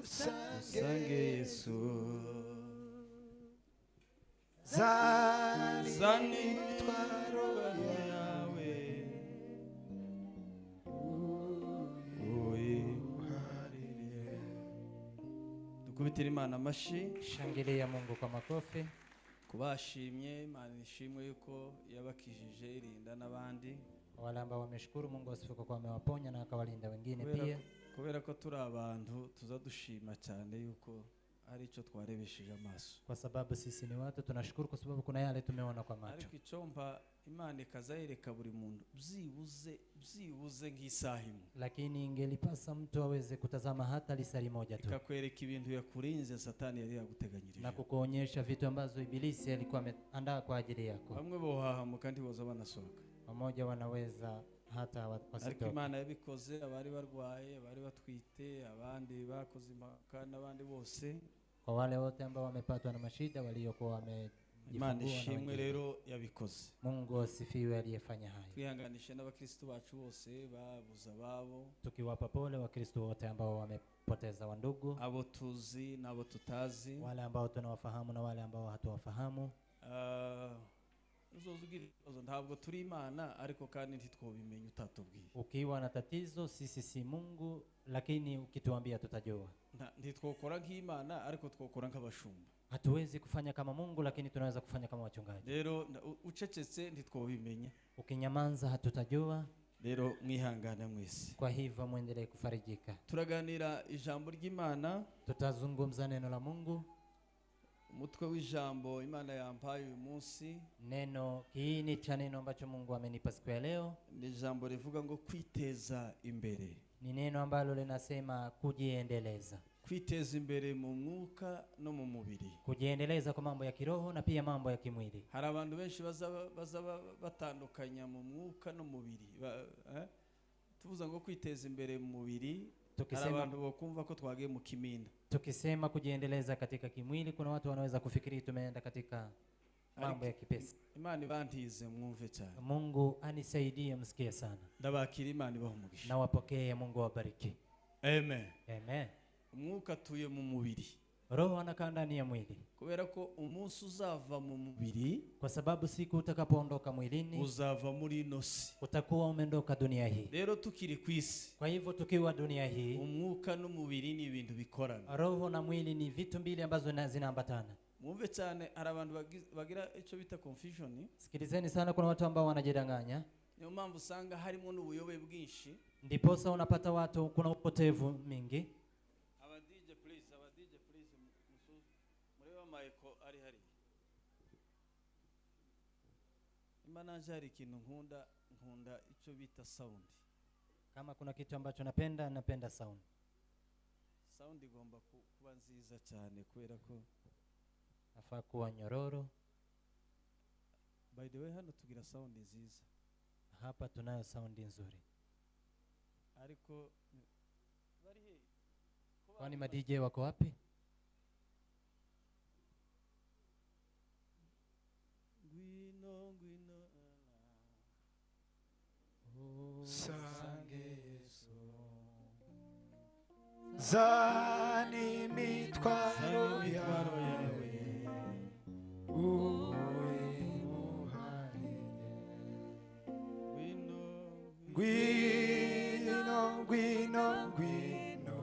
usange Yesu zani imitwaro yawe uyimuharire. Dukubitire Imana amashi. Shangilia Mungu kwa makofi. Kubashimye Imana ishimwe yuko yabakijije irinda n'abandi. Wale ambao wameshukuru Mungu asifiwe kwa amewaponya na akawalinda wengine pia. Kubera ko turi abantu tuzadushima cyane yuko ari cyo twarebesheje amaso. Kwa sababu sisi ni watu tunashukuru kwa sababu kuna yale tumeona kwa macho. Ariko icomba Imana ikazayereka buri muntu byibuze nk'isaha imwe. Lakini ingelipasa mtu aweze kutazama hata lisali moja tu. Ikakwereka ibintu yakurinze Satani yari yaguteganyirije. Na kukuonyesha vitu ambazo ibilisi alikuwa ameandaa kwa ajili yako. Bamwe bohahamuka kandi boza banasohoka. Wamoja wanaweza hata wasitoke. Ariko Imana yabikoze, abari barwaye, abari batwite, abandi bakoze impaka n'abandi bose. Kwa wale wote ambao wamepatwa na mashida waliokuwa wamejifungua. Imana ishimwe rero yabikoze. Mungu asifiwe aliyefanya hayo. Twihanganishe n'abakristo bacu bose babuza babo. Tukiwapa pole wakristo wote ambao wamepoteza wandugu. Abo tuzi nabo tutazi. Wale ambao tunawafahamu na wale ambao hatuwafahamu. Ntabwo turi Imana ariko kandi ntitwobimenya utatubwiye. Ukiwa na tatizo sisi si Mungu lakini ukituambia tutajua. Ntitwokora nk'Imana ariko twokora nk'abashumba. Hatuwezi kufanya kama Mungu lakini tunaweza kufanya kama wachungaji. Rero ucecetse ntitwobimenya. Ukinyamanza hatutajua. Rero mwihangane mwese. Kwa hivyo muendelee kufarijika. Turaganira ijambo ry'Imana. Tutazungumza neno la Mungu. Umutwe w'ijambo Imana yampaye uyu munsi. Neno kiini cha neno ambacho Mungu amenipa siku ya leo. Ni ijambo rivuga ngo kwiteza imbere. Ni neno ambalo linasema kujiendeleza. Kwiteza imbere mu mwuka no mu mubiri. Kujiendeleza kwa mambo ya kiroho na pia mambo ya kimwili. Hari abantu benshi bazaba batandukanya mu mwuka no mu mubiri. Tuvuza ngo kwiteza imbere mu mubiri. Hari abantu bokumva ko twagiye mu kimina. Tukisema kujiendeleza katika kimwili kuna watu wanaweza kufikiri tumeenda katika mambo ya kipesa. Imana ibantize mwumve cyane. Mungu anisaidie msikie sana. Ndabakira Imana ibahumugisha. Na wapokee Mungu awabariki. Amen. Amen. Umwuka tuye mu mubiri. Roho anakaa ndani ya mwili. Kubera ko umunsi uzava mu mubiri, kwa sababu siku utakapoondoka mwilini uzava muri inosi, utakuwa umeondoka dunia hii. Rero tukiri kwisi, kwa hivyo tukiwa dunia hii, umwuka n'umubiri ni ibintu bikorana. Roho na mwili ni vitu mbili ambazo zinaambatana. Mwumve cyane, hari abantu bagira icyo bita confusion. Sikilizeni sana, kuna watu ambao wanajidanganya. Niyo mpamvu usanga harimo n'ubuyobe bwinshi. Ndiposa unapata watu kuna upotevu mingi. Imanaje hari ikintu nkunda icyo bita sound. Kama kuna kitu ambacho napenda sound. Sound igomba kuba nziza cyane kubera ko afaa kuwa nyororo. By the way, hano tugira sound nziza. Hapa tunayo sound nzuri. Ariko bari he? Kwani ma DJ wako wapi? Zani mitwaro yawe Gwino, gwino, gwino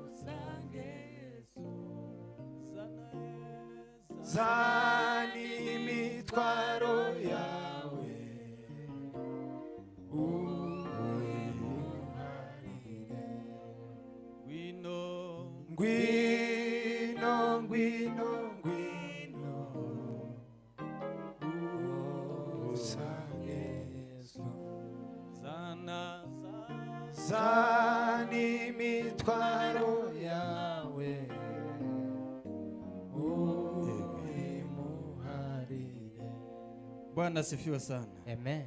usange Yesu. Zani mitwaro yawe Gwino, gwino, gwino usange Yesu. Zani mitwaro yawe Bwana asifiwe sana. Amen.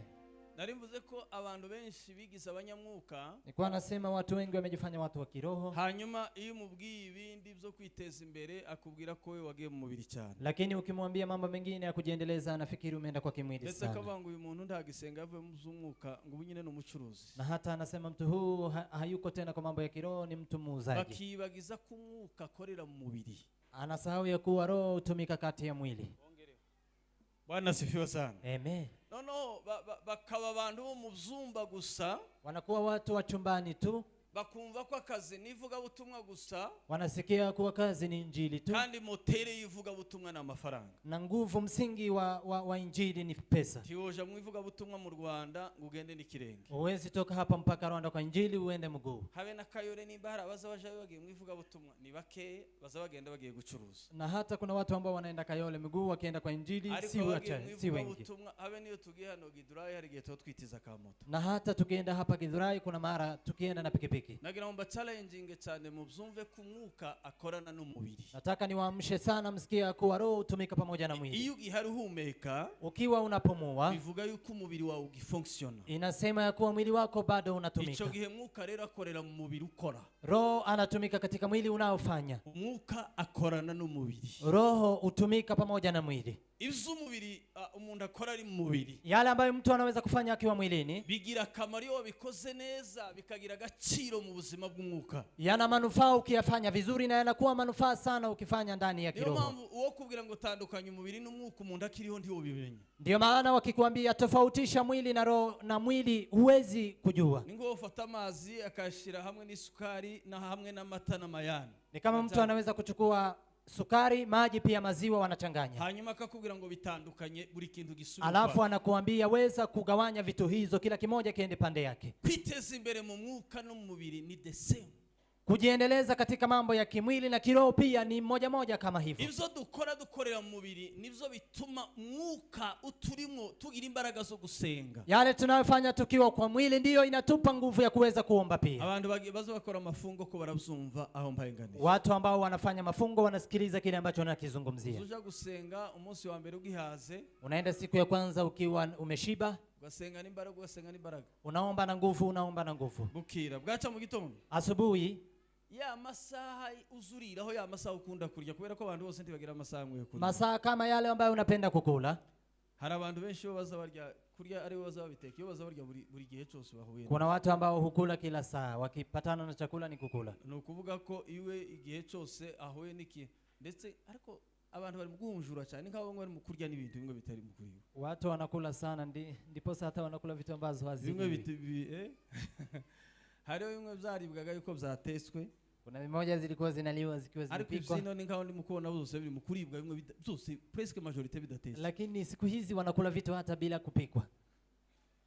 Narimvuze ko abantu benshi bigize abanyamwuka, nilikuwa nasema watu wengi wamejifanya watu wa kiroho, hanyuma iyo umubwiye ibindi byo kwiteza imbere akubwira ko we wagiye mu mubiri cyane, lakini ukimwambia mambo mengine ya kujiendeleza anafikiri umeenda kwa kimwili ndetse sana. akavuga ngo uyu muntu ndagisenga avuye mu z'umwuka ngo ubu nyine ni umucuruzi, Na hata anasema mtu huu hayuko tena kwa mambo ya kiroho, ni mtu muuzaji. bakibagiza ko umwuka akorera mu mubiri. Anasahau ya kuwa roho hutumika kati ya mwili. Bwana asifiwe sana. Amen. No, bakaba abantu bo mu byumba gusa, Wanakuwa watu wa chumbani tu, bakumva ko akazi nivuga butumwa gusa, wanasikia kuwa kazi ni injili tu, kandi motere yivuga butumwa na amafaranga. na nguvu msingi wa injili ni pesa. Tiwoja mu ivuga butumwa mu Rwanda ngo ugende n'ikirenge. Uwezi toka hapa mpaka Rwanda kwa injili uende mguu. Habe na Kayore nimba hari abaza baje bagiye mu ivuga butumwa ni bake, baza bagenda bagiye gucuruza. Na hata kuna watu ambao wanaenda Kayole mguu wakienda kwa injili, si wengi. Habe niyo tugiye hano Gidurayi hari gihe twitiza ka moto. Na hata tukienda hapa Githurai kuna mara tukienda na pikipiki. Nagira ngo challenging cyane mu byumve ku mwuka akorana n'umubiri. Nataka niwaamshe sana msikia kuwa roho hutumika pamoja na mwili. Iyo gihari humeka, Ukiwa unapumua, bivuga yuko umubiri wawe ugifunctiona. inasema ya kuwa mwili wako bado unatumika. Ico gihe mwuka rero akorera mu mubiri ukora. Roho anatumika katika mwili unaofanya. Umwuka akorana n'umubiri. Roho hutumika pamoja na mwili. Ibyo umubiri umuntu akora ari mu mubiri, Yale ambayo mtu anaweza kufanya akiwa mwilini, bigira akamaro iyo wabikoze neza, bikagira agaciro mu buzima bw'umwuka. yana manufaa ukiyafanya vizuri, na yanakuwa manufaa sana ukifanya ndani ya Niyo kiroho. mpamvu uwo kubwira ngo tandukanye umubiri n'umwuka umuntu akiriho ndiwo bimenye. Ndio maana wakikwambia tofautisha mwili na roho na mwili, huwezi kujua. Ningo ufata amazi akashira hamwe n'isukari na hamwe n'amata n'amayani. Ni kama mtu anaweza kuchukua sukari, maji pia maziwa wanachanganya, hanyuma akakubwira ngo bitandukanye buri kintu gisubira. alafu anakuambia weza kugawanya vitu hizo, kila kimoja kiende pande yake. Kwiteza imbere mu mwuka no mu mubiri ni the same. Kujiendeleza katika mambo ya kimwili na kiroho pia ni moja kama hivyo. Ibyo dukorera mu mubiri nibyo bituma mwuka uturimo tugira imbaraga zo gusenga. Yale tunayofanya tukiwa kwa mwili ndiyo inatupa nguvu ya kuweza kuomba pia. Abantu bazo bakora mafungo ko barabyumva aho mbayenganisha. Watu ambao wanafanya mafungo wanasikiliza kile ambacho nakizungumzia. Uja gusenga umunsi wa mbere ugihaze, Unaenda siku ya kwanza ukiwa umeshiba, ugasenga n'imbaraga, unaomba na nguvu. bukira bwaca mu gitondo, Asubuhi ya masaha uzuriraho, ya masaha ukunda kurya, kubera ko abantu bose ntibagira amasaha amwe kurya. masaa kama yale ambayo unapenda kukula. Hari abantu benshi bo baza barya kurya ari bo baza babiteka, iyo baza barya buri gihe cyose bahuye. Kuna watu ambao hukula kila saa, wakipatana na chakula ni kukula. Ni ukuvuga ko iwe igihe cyose ahuye n'iki, ndetse ariko abantu bari guhunjura cyane nk'abo bari mu kurya n'ibintu bimwe bitari mu kuriwa. Watu wanakula sana, ndipo hata wanakula vitu ambazo bimwe hariho bimwe byaribwaga yuko byatetswe. Kuna mmoja zilikuwa zinaliwa zikiwa zimepikwa, ariko ni nk'aho ndi mukubona bose biri mu kuribwa, bimwe byose presque majorité bidatetswe. Lakini siku hizi wanakula vitu hata bila kupikwa.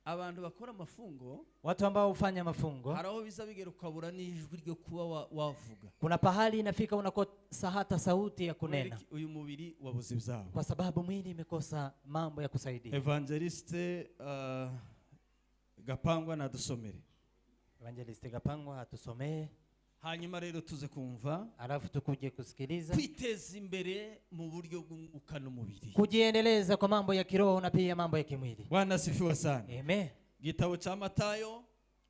Abantu bakora mafungo, watu ambao hufanya mafungo, haraho biza bigera ukabura n'ijwi ryo kuba wavuga. Kuna pahali inafika unakosa hata sauti ya kunena. Uyu mubiri wabuze ibyawo, kwa sababu mwili imekosa mambo ya kusaidia. Evangeliste Gapangwa nadusomere. Evangeliste Gapangwa atusomee. Hanyuma rero tuze kumva, alafu tukuje kusikiliza. Kwiteza imbere mu buryo bw'umwuka n'umubiri, kujiendeleza kwa mambo ya kiroho na pia mambo ya kimwili. Bwana asifiwe sana. Amen. Gitabo cha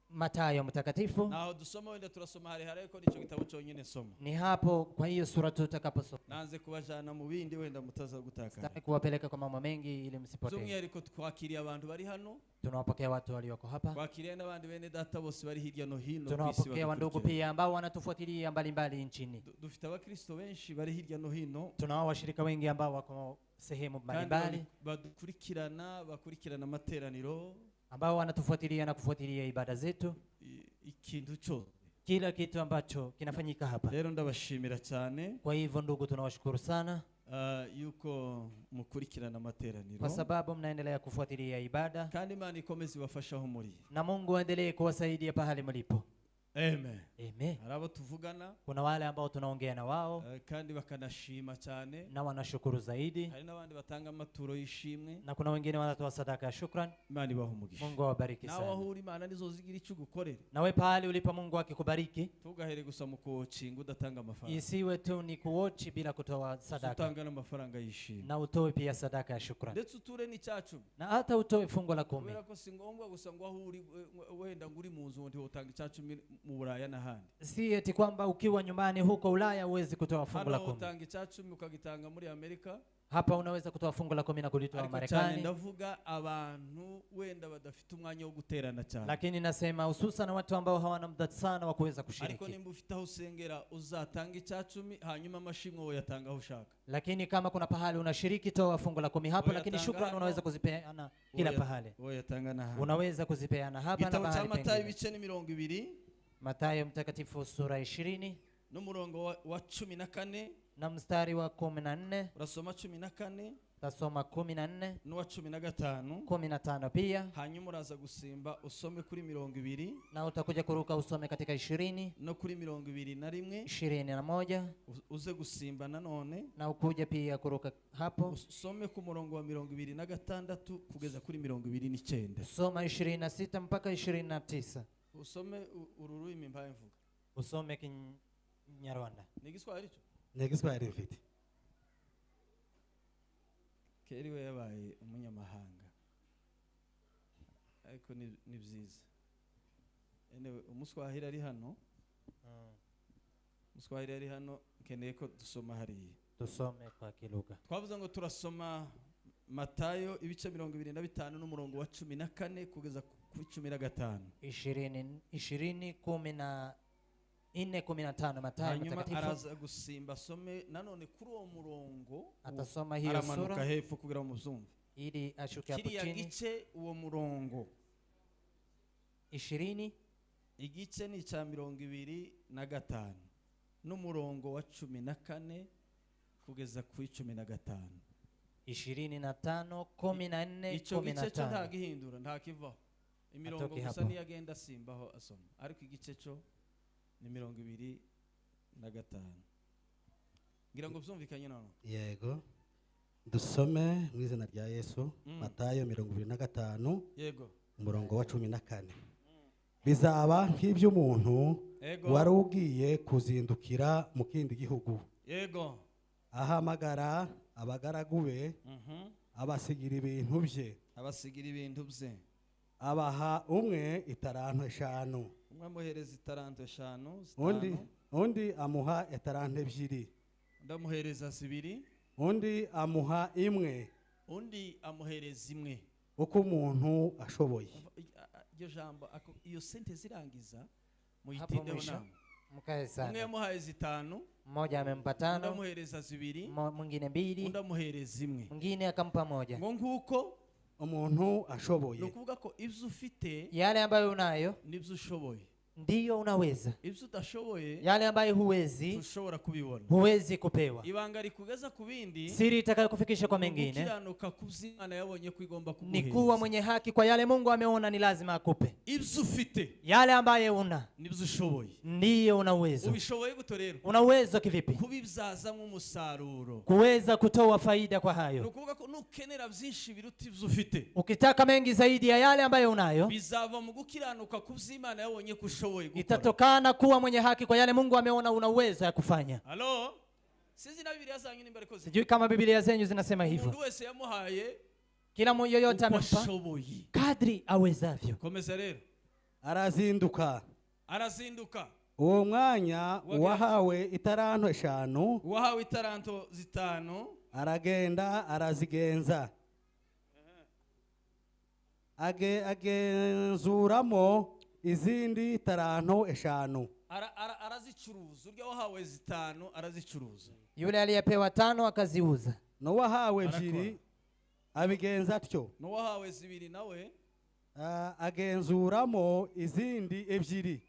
Mathayo mtakatifu. Naho dusoma, wenda turasoma hari ariko nico gitabo cyonyine soma. Ni hapo, kwa hiyo sura tutakaposoma. Nanze kubajana mu bindi wenda mutaza gutaka. Sitaki kuwapeleka kwa mambo mengi ili msipotee. Zumwihariko twakiriye abantu bari hano. Tunawapokea watu walioko hapa. Twakiriye n'abandi bene data bose bari hirya no hino. Tunawapokea wandugu pia ambao wanatufuatilia mbalimbali nchini. Dufite abakristo benshi bari hirya no hino. Tunao washirika wengi ambao wako sehemu mbalimbali. Bakurikirana materaniro, ambao wanatufuatilia na kufuatilia ibada zetu. Ikintu cyo, kila kitu ambacho kinafanyika hapa. Rero ndabashimira cyane. Kwa hivyo ndugu, tunawashukuru sana yuko mukurikirana materaniro, kwa sababu mnaendelea kufuatilia ibada. Kandi Imana ikomeze ibafasha aho muri. Na Mungu aendelee kuwasaidia pahali mlipo. Amen. Amen. Harabo tuvugana Kuna wale ambao tunaongea na wao kandi bakanashima cyane. na wanashukuru zaidi, Hari n'abandi batanga amaturo y'ishimwe. na kuna wengine wanatoa sadaka ya shukrani. Imana ibahe umugisha. Mungu awabariki Nawe sana. ahuri Imana nizozigira icyo gukorera. Nawe pale ulipa Mungu akikubariki, Tugahere gusa mu coaching udatanga amafaranga. isiwe tu ni kuochi bila kutoa sadaka, Utanga n'amafaranga y'ishimwe. na utoe pia sadaka ya shukrani, Ndetse uture n'icyacu. na hata utoe fungo la 10. Kubera ko si ngombwa gusa ngo ahuri wenda nguri mu nzu ndi utanga icyacu mu Buraya n'ahandi. Si eti kwamba ukiwa nyumbani huko Ulaya uwezi kutoa fungo la Hano 10. utanga icyacu ukagitanga muri Amerika. Hapa unaweza kutoa fungo la 10 na kulitoa Ariko cyane Marekani, ndavuga abantu wenda badafite umwanya wo guterana cyane. lakini nasema hususan watu ambao hawana muda sana wa kuweza Ariko kushiriki. nimba ufite aho usengera uzatanga icyacu hanyuma amashimwe wowe yatanga aho ushaka. Lakini kama kuna pahali unashiriki, toa fungo la 10 hapo, Wewe lakini yatanga shukrani hano, unaweza kuzipeana kila pahali. Wowe yatanga n'ahandi. Unaweza kuzipeana hapa na Igitabo cya mahali Matayo pengine. ibice ni 20 Mathayo mtakatifu sura 20 n'umurongo wa 14 na mstari wa 14, urasoma 14 tasoma 14, n'uwa 15 15 pia, hanyuma uraza gusimba usome kuri 20 na utakuja kuruka usome katika 20, no kuri 21 21, uze gusimba nanone na ukuje pia kuruka hapo usome ku murongo wa 26 kugeza kuri 29. soma 26 mpaka 29, Usome uru rurimi mbaye mvuga. usome Kinyarwanda. Ni Igiswahili cyo? Ni Igiswahili mfite. Keri we yabaye umunyamahanga. Ariko ni byiza. Anyway, umuswahili ari hano. Umuswahili ari hano keneye ko dusoma hariya. Tusome kwa kilugha. Twavuze ngo turasoma Matayo ibice 25 n'umurongo wa 14 kugeza kuri 15. 20:14-15 Mathayo Hanyuma mtakatifu. araza gusimba some nanone kuri uwo murongo Atasoma hiyo aramanuka sura hepfo kugira ngo muzumve. ili ashuke hapo Kiriya chini. gice uwo murongo 20 igice ni cya 25 n'umurongo wa 14 kugeza ku 15. 25 14 Icyo gice cyo nta 15. gihindura nta kivaho. Imirongo Atoke gusa hapo. niyo agenda asimbaho asoma. Ariko igice cyo ni 25. Ngira ngo byumvikanye none. Yego. Dusome mu izina rya Yesu. Matayo 25 Yego. umurongo wa 14. Bizaba nk'iby'umuntu Yego. wari ugiye kuzindukira mu kindi gihugu. Yego. Ahamagara abagaragu be, abasigira ibintu bye. Abasigira ibintu bye. Abaha umwe itaranto 5. Umwe amuhereza itaranto 5, Undi amuha itaranto 2. ndamuhereza 2, Undi amuha imwe. undi amuhereza 1. Uko umuntu ashoboye. Iryo jambo iyo sente zirangiza Hapo muyitindeho mwisho namwe. mkae Umwe sana. yamuhaye 5, Mmoja amempa 5, ndamuhereza 2, mwingine 2, ndamuhereza 1. mwingine akampa 1. Ngo nguko Umuntu ashoboye. nukuvuga ko ibyo ufite Yale ambayo unayo nibyo ushoboye. ndiyo unaweza, Ibyo udashoboye yale ambayo huwezi tushobora kubibona. huwezi kupewa. Ibanga rikugeza ku bindi Siri itakayokufikisha kwa mengine gukiranuka kuzimana yabonye ko igomba ni kuguhereza. kuwa mwenye haki kwa yale Mungu ameona ni lazima akupe. Ibyo ufite Yale ambayo una nibyo ushoboye. ndiyo una uwezo. Ubishoboye gute rero? Una uwezo kivipi? Kubibyazamo umusaruro. Kuweza kutoa faida kwa hayo. Nukuvuga ko nukenera byinshi biruta ibyo ufite, Ukitaka mengi zaidi ya yale ambayo unayo, bizava mu gukiranuka kuzimana yabonye ko ushoboye gukora. itatokana kuwa mwenye haki kwa yale Mungu ameona una uwezo ya kufanya. Halo? Sizi na Biblia zanyu nimba ariko Sijui kama Biblia zenyu zinasema umuntu hivyo. wese yamuhaye Kila mmoja yoyote uko amempa ashoboye. kadri awezavyo. Komeza rero. Arazinduka. Arazinduka. Uwo mwanya wahawe itaranto 5. Wahawe itaranto 5. Aragenda arazigenza. Agenzuramo izindi taranto 5. Arazicuruza. Urya wahawe 5 arazicuruza. Yule aliyepewa 5 akaziuza. No wahawe 2 abigenza atyo. No wahawe 2 nawe agenzuramo izindi 2.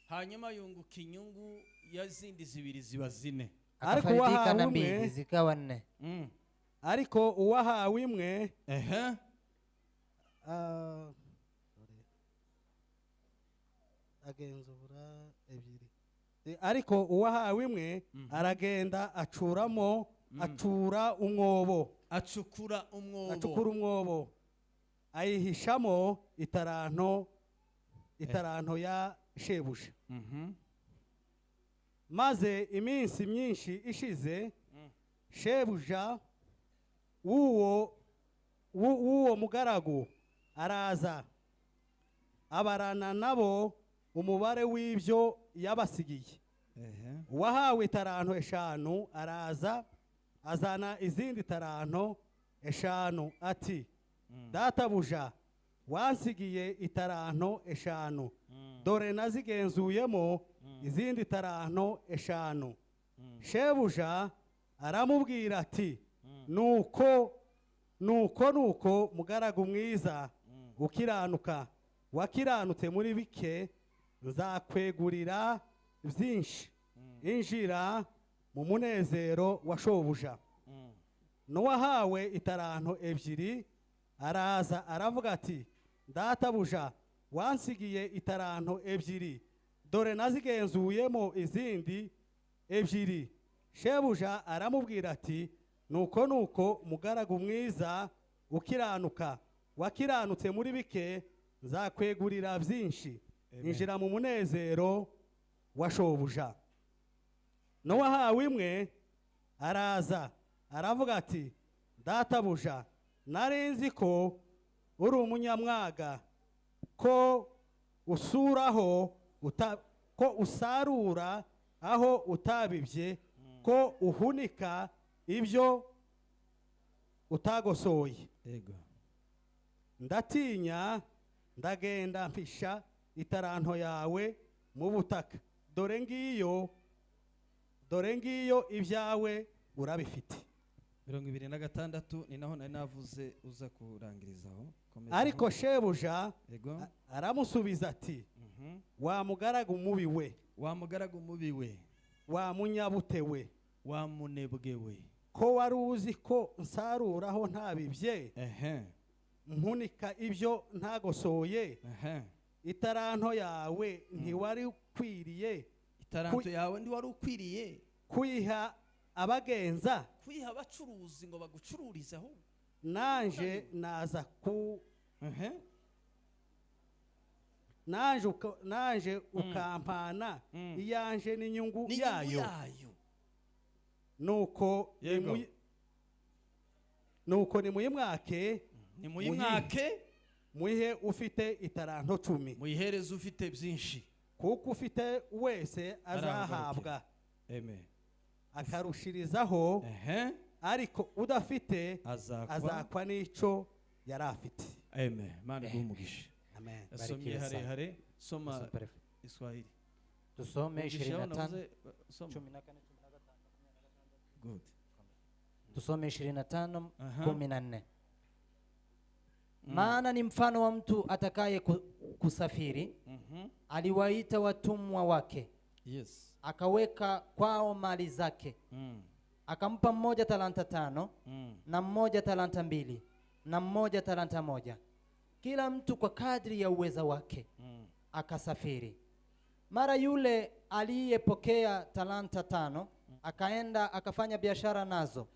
hanyuma yunguka inyungu ya zindi 2 ziba 4. Akafaidika na 2 zikawa 4. Ariko uwahawe imwe agenzura ebyiri. Ariko uwahawe imwe aragenda acuramo, acura umwobo, acukura umwobo ayihishamo itaranto ya shebuja. Maze iminsi myinshi ishize, shebuja w'uwo mugaragu araza abarana nabo umubare w'ibyo yabasigiye. Uwahawe itaranto 5 araza azana izindi taranto 5 ati, databuja, wansigiye itaranto 5, dore nazigenzuyemo izindi taranto 5. Shebuja aramubwira ati, nuko mugaragu mwiza ukiranuka, wakiranutse muri bike, nzakwegurira byinshi, injira mu munezero wa shobuja. N'uwahawe itaranto 2 araza aravuga ati, databuja, wansigiye itaranto 2, dore nazigenzuyemo izindi 2. Shebuja aramubwira ati, nuko mugaragu mwiza ukiranuka, wakiranutse muri bike, nzakwegurira byinshi, injira mu munezero wa shobuja. N'uwahawe imwe araza aravuga ati, databuja, narinzi ko uri umunyamwaga, ko usarura aho utabibye, ko uhunika ibyo utagosoye. Ndatinya, ndagenda mpisha itaranto yawe mu butaka, dore ngiyo ibyawe urabifite. 26 ni naho nari navuze uza kurangirizaho. Ariko shebuja aramusubiza ati, wa mugaragu mubi we, wa munyabute we, wa munebwe we, ko wari uzi ko nsaruraho ntabibye, mpunika ibyo ntagosoye. Itaranto yawe ntiwari ukwiriye, kuyiha abagenza, kuyiha abacuruzi ngo bagucururizeho. Nanje naza nanje ukampana iyanje n'inyungu yayo. Nuko nimuyimwake, muyihe ufite itaranto 10, muyihereze ufite byinshi, kuko ufite wese azahabwa akarushirizaho, ariko udafite azakwa n'icyo yari afite. Mana guhumugisha. Asomye harehare, soma Iswahili. Tusome 25. Good. Tusome 25:14. Maana ni mfano wa mtu atakaye kusafiri, aliwaita watumwa wake, akaweka kwao mali zake. Akampa mmoja talanta 5, na mmoja talanta 2, na mmoja talanta 1, kila mtu kwa kadri ya uweza wake. Akasafiri. Mara yule aliyepokea talanta 5 akaenda akafanya biashara nazo,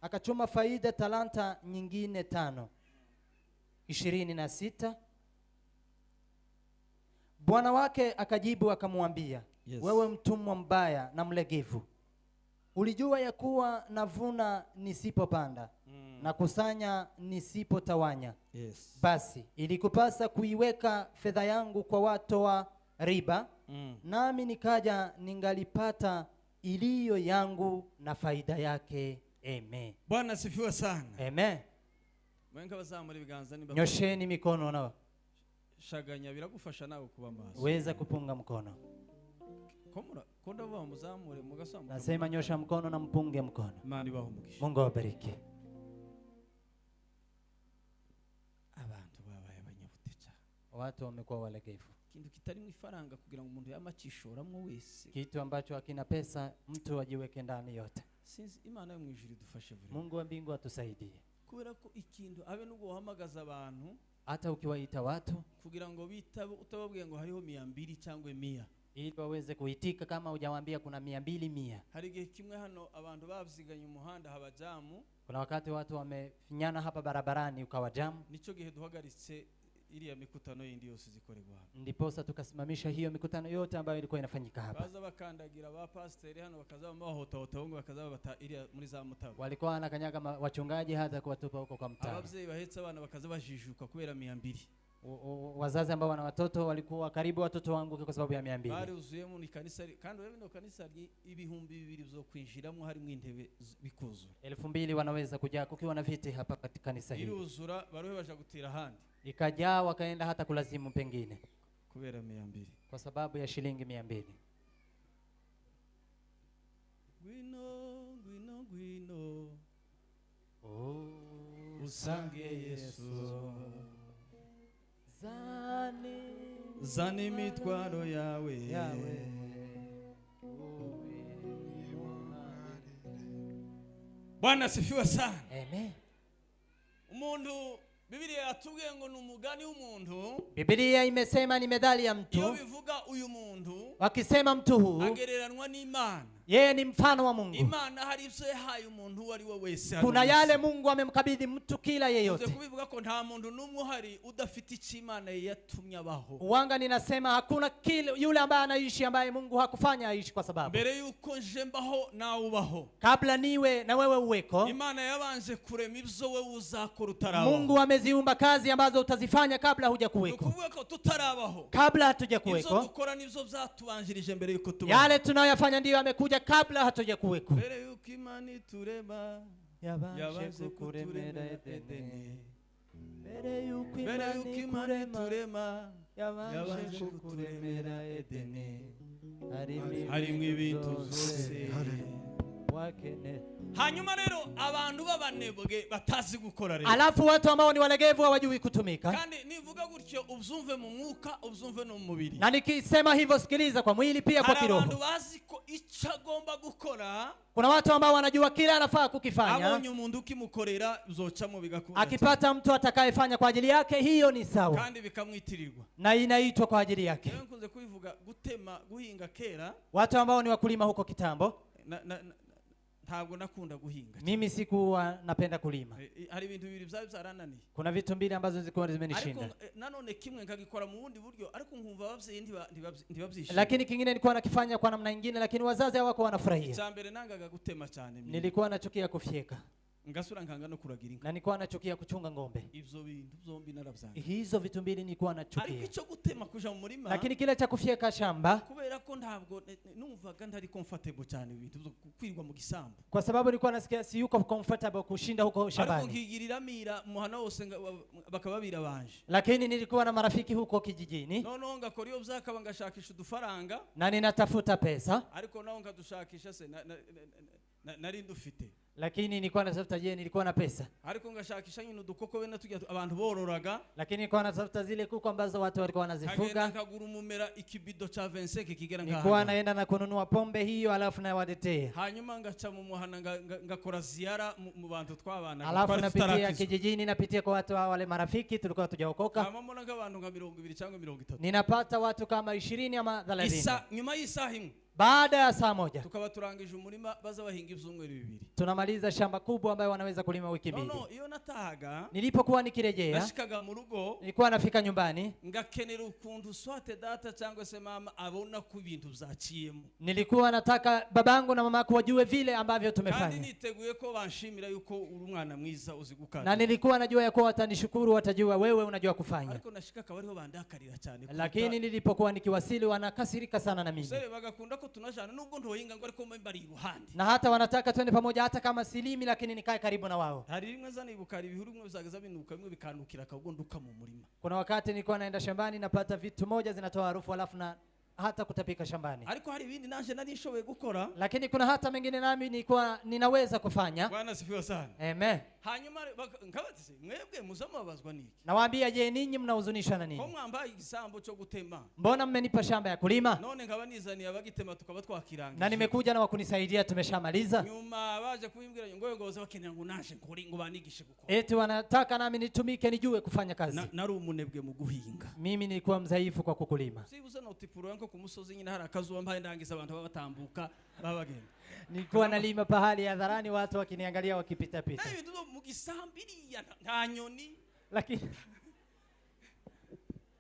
akachuma faida talanta nyingine 5. 26. Bwana wake akajibu akamwambia, wewe mtumwa mbaya na mlegevu, ulijua ya kuwa navuna nisipopanda, na kusanya nisipotawanya. Basi ilikupasa kuiweka fedha yangu kwa watoa riba, nami nikaja ningalipata iliyo yangu na faida yake. Amen. Bwana sifiwe sana. Amen. Mwenga bazamura ibiganza niba nyosheni mikono na shaganya biragufasha nawe kuba maso. Weza kupunga mkono. Konda baba muzamure mugasamba. Nasema nyosha mkono na mpunge mkono. Imana ibahumugisha. Mungu awabariki. Abantu babaye abanyabutitsa. Watu wamekuwa walegevu. Kintu kitari mu ifaranga kugira ngo umuntu yamacishoramo wese. Kitu ambacho hakina pesa mtu ajiweke ndani yote. Sinzi Imana yo mwijuru dufashe buri. Mungu wa mbingu atusaidie. Kubera ko ikintu abe n'uguhamagaza abantu hata ukiwaita watu kugira ngo bitaba utababwiye ngo hariho 200 cyangwa 100 ili waweze kuitika kama hujawaambia kuna 200. Hari gihe kimwe hano abantu bavziganye umuhanda habajamu. Kuna wakati watu wamefinyana hapa barabarani ukawa jamu. Nico gihe duhagaritse iriya mikutano yindi yose zikorerwa hapa. Ndiposa tukasimamisha hiyo mikutano yote ambayo ilikuwa inafanyika hapa. Baza bakandagira ba pastor hano bakazaba bahota ngo bakazaba bata iriya muri za mutabo. Walikuwa wanakanyaga wachungaji hata kuwatupa huko kwa mtaa. Abavyeyi bahetse abana bakaza bajijuka kubera 200. Wazazi ambao wana watoto walikuwa karibu watoto wangu kwa sababu ya 200. Bari uzuyemo ni kanisa kandi wewe no kanisa ibihumbi 200 zo kwinjiramo harimo intebe bikuzura. 2000 wanaweza kuja kukiwa na viti hapa katika kanisa hili. Iruzura barohe baje gutira handi. Ikajaa wakaenda hata kulazimu pengine kubera 200 kwa sababu ya shilingi 200. Gwino usange Yesu zani mitwaro yawe Bwana sifiwe sana. Amen. Umuntu Biblia yatubwiye ngo numugani w'umuntu. Biblia imesema ni methali ya mtu. Iyo bivuga uyu muntu wakisema mtu huu agereranwa n'Imana. Yeye ni mfano wa Mungu. Imana hari ibyo yahaye umuntu wari we wese. Kuna yale Mungu amemkabidhi mtu kila yeyote. Uze kubivuga ko nta muntu numwe hari udafite icyo Imana yatumye abaho. Uwanga ninasema hakuna kile yule ambaye anaishi ambaye Mungu hakufanya aishi kwa sababu. Mbere yuko nje mbaho na ubaho. Kabla niwe na wewe uweko. Imana yabanje kurema ibyo wewe uzakora utarabaho. Mungu ameziumba kazi ambazo utazifanya kabla huja kuweko. Ukuvuga ko tutarabaho. Kabla hatuja kuweko. Ibyo dukora nivyo byatubanjirije mbere yuko tubaho. Yale tunayoyafanya ndiyo amekuja kabla hatuja kuweko. Mbere yuko Imana iturema yabanje kuturemera Edeni. Mbere yuko Imana iturema yabanje kuturemera Edeni. Harimo ibintu byose wakene. Hanyuma rero abantu babanebwe batazi gukora rero. Alafu watu ambao ni walegevu hawajui kutumika. Kandi nivuga gutyo ubyumve mu mwuka ubyumve no mu mubiri. Na nikisema hivyo sikiliza kwa mwili pia kwa kiroho. Abantu bazi ko icyo agomba gukora. Kuna watu ambao wanajua kila anafaa kukifanya. Abonye umuntu ukimukorera bizocamo bigakunda. Akipata mtu atakayefanya kwa ajili yake hiyo ni sawa. Kandi bikamwitirirwa. Na inaitwa kwa ajili yake. Ndio nkunze kubivuga gutema guhinga kera. Watu ambao ni wakulima huko kitambo. Ntabwo nakunda guhinga. Mimi sikuwa napenda kulima. Hari ibintu bibiri byarananiye. Kuna vitu mbili ambazo zilikuwa zimenishinda. Ariko nanone kimwe nkagikora mu bundi buryo ariko nkumva abavyeyi ntibabyishimiye. Lakini kingine nilikuwa nakifanya kwa namna nyingine lakini wazazi hawako wanafurahia. Icyambere nangaga gutema cyane mimi. Nilikuwa nachukia kufyeka. Ngasura nkanga no kuragira inka. Na nilikuwa nachukia kuchunga ng'ombe. Ivyo bintu zombi narabyanga. Hizo vitu mbili nilikuwa nachukia. Ariko icyo gutema kuja mu murima. Lakini kile cha kufyeka shamba kubera ko ntabwo numvaga ntari comfortable cyane ibintu byo kwirwa mu gisambu. Kwa sababu nilikuwa nasikia si yuko comfortable kushinda huko shambani. Ariko ngigirira mira muhana wose bakababira banje. Lakini nilikuwa na marafiki huko kijijini. Noneho ngakora iyo byakaba ngashakisha udufaranga. Na ninatafuta pesa. Ariko naho ngadushakisha se nari ndufite. Lakini nilikuwa natafuta nilikuwa na pesa. Ariko ngashakisha nyine udukoko bena tujya abantu bororaga. Lakini nilikuwa natafuta zile kuku ambazo watu walikuwa wanazifuga. Nkagura umumera ikibido cha 25 kigera ngaha. Nilikuwa naenda na kununua pombe hiyo alafu na wadetea. Hanyuma ngacha mu muhana ngakora ziara mu bantu twabana. Alafu napitia kijijini napitia kwa watu wale marafiki tulikuwa tujaokoka. Kama mbona nk'abantu nka 20 cyangwa 30. Ninapata watu kama 20 ama 30. Nyuma y'isaha imwe. Baada ya saa moja tukaba turangije umurima baza bahinga ivyumweru bibiri. Tunamaliza shamba kubwa ambayo wanaweza kulima wiki mbili. No, iyo natahaga. Nilipokuwa nikirejea nashikaga mu rugo. Nilikuwa nafika nyumbani. Ngakenera ukuntu swate data cyangwa se mama abona ku bintu byaciyemo. Nilikuwa nataka babangu na mamako wajue vile ambavyo tumefanya. Kandi niteguye ko banshimira yuko uri umwana mwiza uzi gukata. Na nilikuwa najua ya kuwa watanishukuru, watajua wewe unajua kufanya. Ariko nashika kabariho bandakarira cyane. Lakini nilipokuwa nikiwasili wanakasirika sana na mimi. Sere bagakunda ko tunajana nubwo ntohinga ngo ariko mbari iruhande. Na hata wanataka twende pamoja hata kama silimi lakini nikae karibu na wao. Hari rimwe zana ibukari bihuru bimwe bizagaza binuka bimwe bikanukira akagonduka mu murima. Kuna wakati nilikuwa naenda shambani napata vitu moja zinatoa harufu alafu na hata kutapika shambani. Ariko hari ibindi nanje nari nshoboye gukora. Lakini kuna hata mengine nami nilikuwa ninaweza kufanya. Bwana sifiwe sana. Amen. Hanyuma nkabatize mwebwe muzamabazwa niki? Nawaambia, je, ninyi mnahuzunishwa na nini? Ko mwambaye igisambo cyo gutema. Mbona mmenipa shamba ya kulima? None nkaba nizaniye abagitema tukaba twakirangije. Na nimekuja na wakunisaidia tumeshamaliza. Nyuma baje kubimbwira ngo baza bakenera ngo naje ngo banigishe gukora. Eti wanataka nami nitumike nijue kufanya kazi. Nari umunebwe mu guhinga. Mimi nilikuwa mzaifu kwa kukulima. Sibuza na utipuro yanko ku musozi nyine hari akazuba mbaye ndangiza abantu babatambuka babagenda. Nilikuwa nalima pahali hadharani watu wakiniangalia wakipita pita. Nayo ndio mugisambiriya nta nyoni. Lakini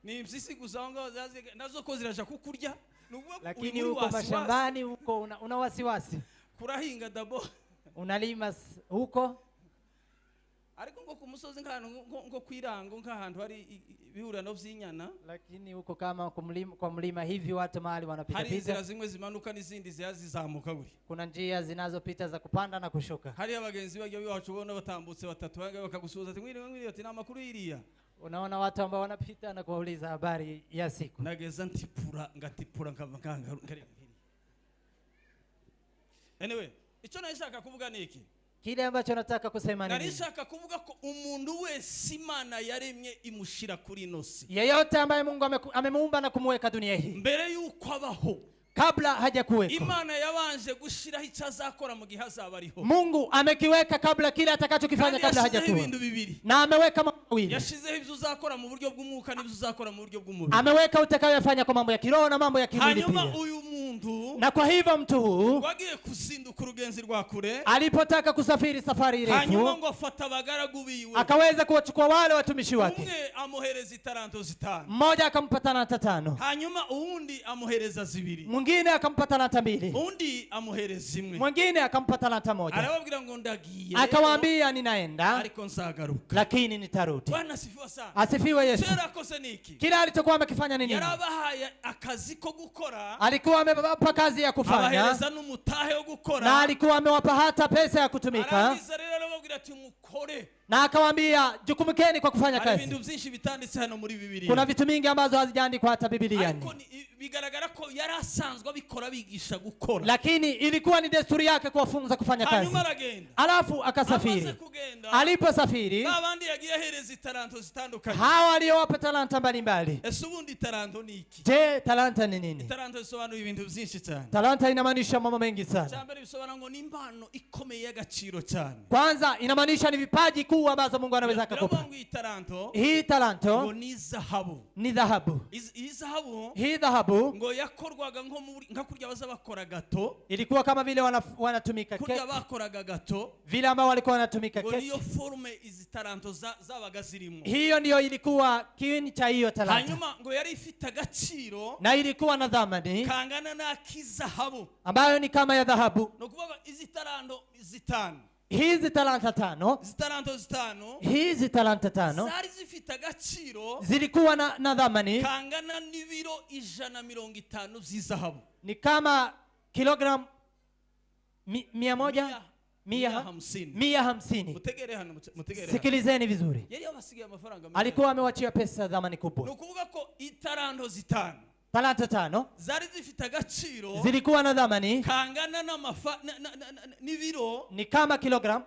ni msisi kuzanga nazo ko ziraje kukurya. Lakini huko mashambani huko una wasiwasi. Kurahinga dabo. Unalima huko. Ariko ngo ku musozi ngo kwirango nk'ahantu hari bihurano by'inyana. Lakini huko kama kwa mlima hivi watu mahali wanapita pita. Hari inzira zimwe zimanuka n'izindi zizamuka buri. Kuna njia zinazopita za kupanda na kushuka. Hari abagenzi bajya biwacu bona batambutse batatu bangaye bakagusuza ati mwiriwe ati namakuru iriya. Unaona watu ambao wanapita na kuuliza habari ya siku. Nageza ngatipura nkavanga. Anyway, ico nashaka kuvuga niki? Kile ambacho nataka kusema ni nishaka kuvuga ko umuntu wese Imana yaremye imushira kuri nosi. Yeyote ambaye Mungu amemuumba na kumweka dunia hii. Mbere yuko abaho. Kabla hajakuweko. Imana yabanje gushiraho icyo azakora mu gihe azaba ariho. Mungu amekiweka kabla kile atakachokifanya kabla hajakuwa. Na ameweka mambo mawili. Yashizeho ibyo uzakora mu buryo bw'umwuka n'ibyo uzakora mu buryo bw'umubiri. Ameweka utakayofanya kwa mambo ya kiroho na mambo ya kimwili pia. Hanyuma uyu muntu, na kwa hivyo mtu huu wagiye kuzinduka urugenzi rwa kure, alipotaka kusafiri safari refu, hanyuma ngo afata abagaragu biwe, akaweza kuwachukua wale watumishi wake. Umwe amuhereza italanto 5. Mmoja akampa talanta 5. Hanyuma uwundi amuhereza 2. Mwingine akampa talanta 2. Undi amuhereza 1. Mwingine akampa talanta 1. Arababwira ngo ndagiye. Akawaambia ninaenda, ariko nzagaruka. Lakini nitarudi. Bwana asifiwe sana. Asifiwe Yesu. Sera kose niki? Kila alichokuwa amekifanya nini? Yarabahaye akazi ko gukora. Alikuwa amewapa kazi ya kufanya. Abahereza n'umutahe wo gukora. Na alikuwa amewapa hata pesa ya kutumika. Arangiza rero arababwira ati mukore. Na akawaambia jukumikeni kwa kufanya kazi. Ibintu byinshi bitanditse hano muri Biblia. Kuna vitu mingi ambazo hazijaandikwa hata Biblia. Bigaragara ko yarasanzwe abikora bigisha gukora. Lakini ilikuwa ni desturi yake kuwafunza kufanya kazi. Alafu akasafiri. Aliposafiri, abandi yagiye ahereza italanto zitandukanye. Hawa aliyowapa talanta mbalimbali. Ubundi talanto ni iki? Je, talanta ni nini? Talanto bisobanura ibintu byinshi cyane. Talanta inamaanisha mambo mengi sana. Cyambere bisobanura ngo ni impano ikomeye y'agaciro cyane. Kwanza inamaanisha ni vipaji kuu ambazo Mungu anaweza kukupa. Hii talanto ngo ni zahabu. Ni dhahabu. Hii dhahabu ngo yakorwaga nka kurya baza bakora gato. Ilikuwa kama vile wanatumika keki. Kurya bakoraga gato. Vile ambao walikuwa wanatumika keki. Ngo niyo forme izi talanto zabaga zirimo. Hiyo ndio ilikuwa kiini cha hiyo talanta. Hanyuma ngo yari ifite agaciro. Na ilikuwa na thamani kangana na kizahabu. Ambayo ni kama ya dhahabu. No kuvuga izi talanto 5. Hizi talanta 5. Hizi talanta 5 zari zifite agaciro, zilikuwa na thamani kangana n'ibiro 150 z'izahabu. Ni kama kilogram 150. Mutegere hano, mutegere. Sikilizeni vizuri. Yari yabasigiye amafaranga. Alikuwa amewachia pesa thamani kubwa. No kuvuga ko italanto 5. Talanta 5 zari zifite agaciro, zilikuwa na thamani kangana n'ibiro, ni kama kilogram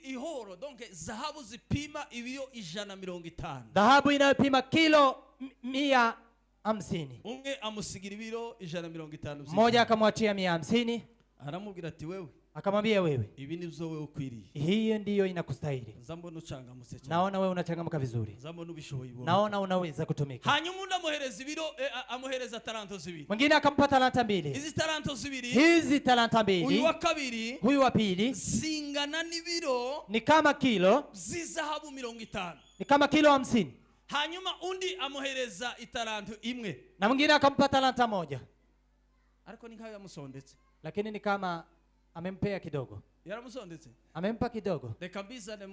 ihoro. Donc zahabu zipima ibiro 150. Dhahabu inayopima kilo 150. Umwe amusigira ibiro 150. Mmoja akamwachia 150. Aramubwira ati wewe, akamwambia wewe, ibi nivyo wewe ukwiriye. Hiyo ndiyo inakustahili. Zambo nuchangamutse cyane. Naona wewe unachangamka vizuri. Zambo nubishoboye bwo. Naona unaweza kutumika. Hanyuma ndamuhereza ibiro, amuhereza talanto 2. Mwingine akampa talanta 2. Hizi talanto 2. Hizi talanta 2. Huyu wa kabiri. Huyu wa pili. Zingana n'ibiro. Ni kama kilo. Zizahabu 50. Ni kama kilo 50. Hanyuma undi amuhereza italanto 1. Na mwingine akampa talanta 1. Ariko ni nkayo yamusondetse. Lakini ni kama amempea kidogo. Yaramusondetse. Amempa kidogo. Reka mbizane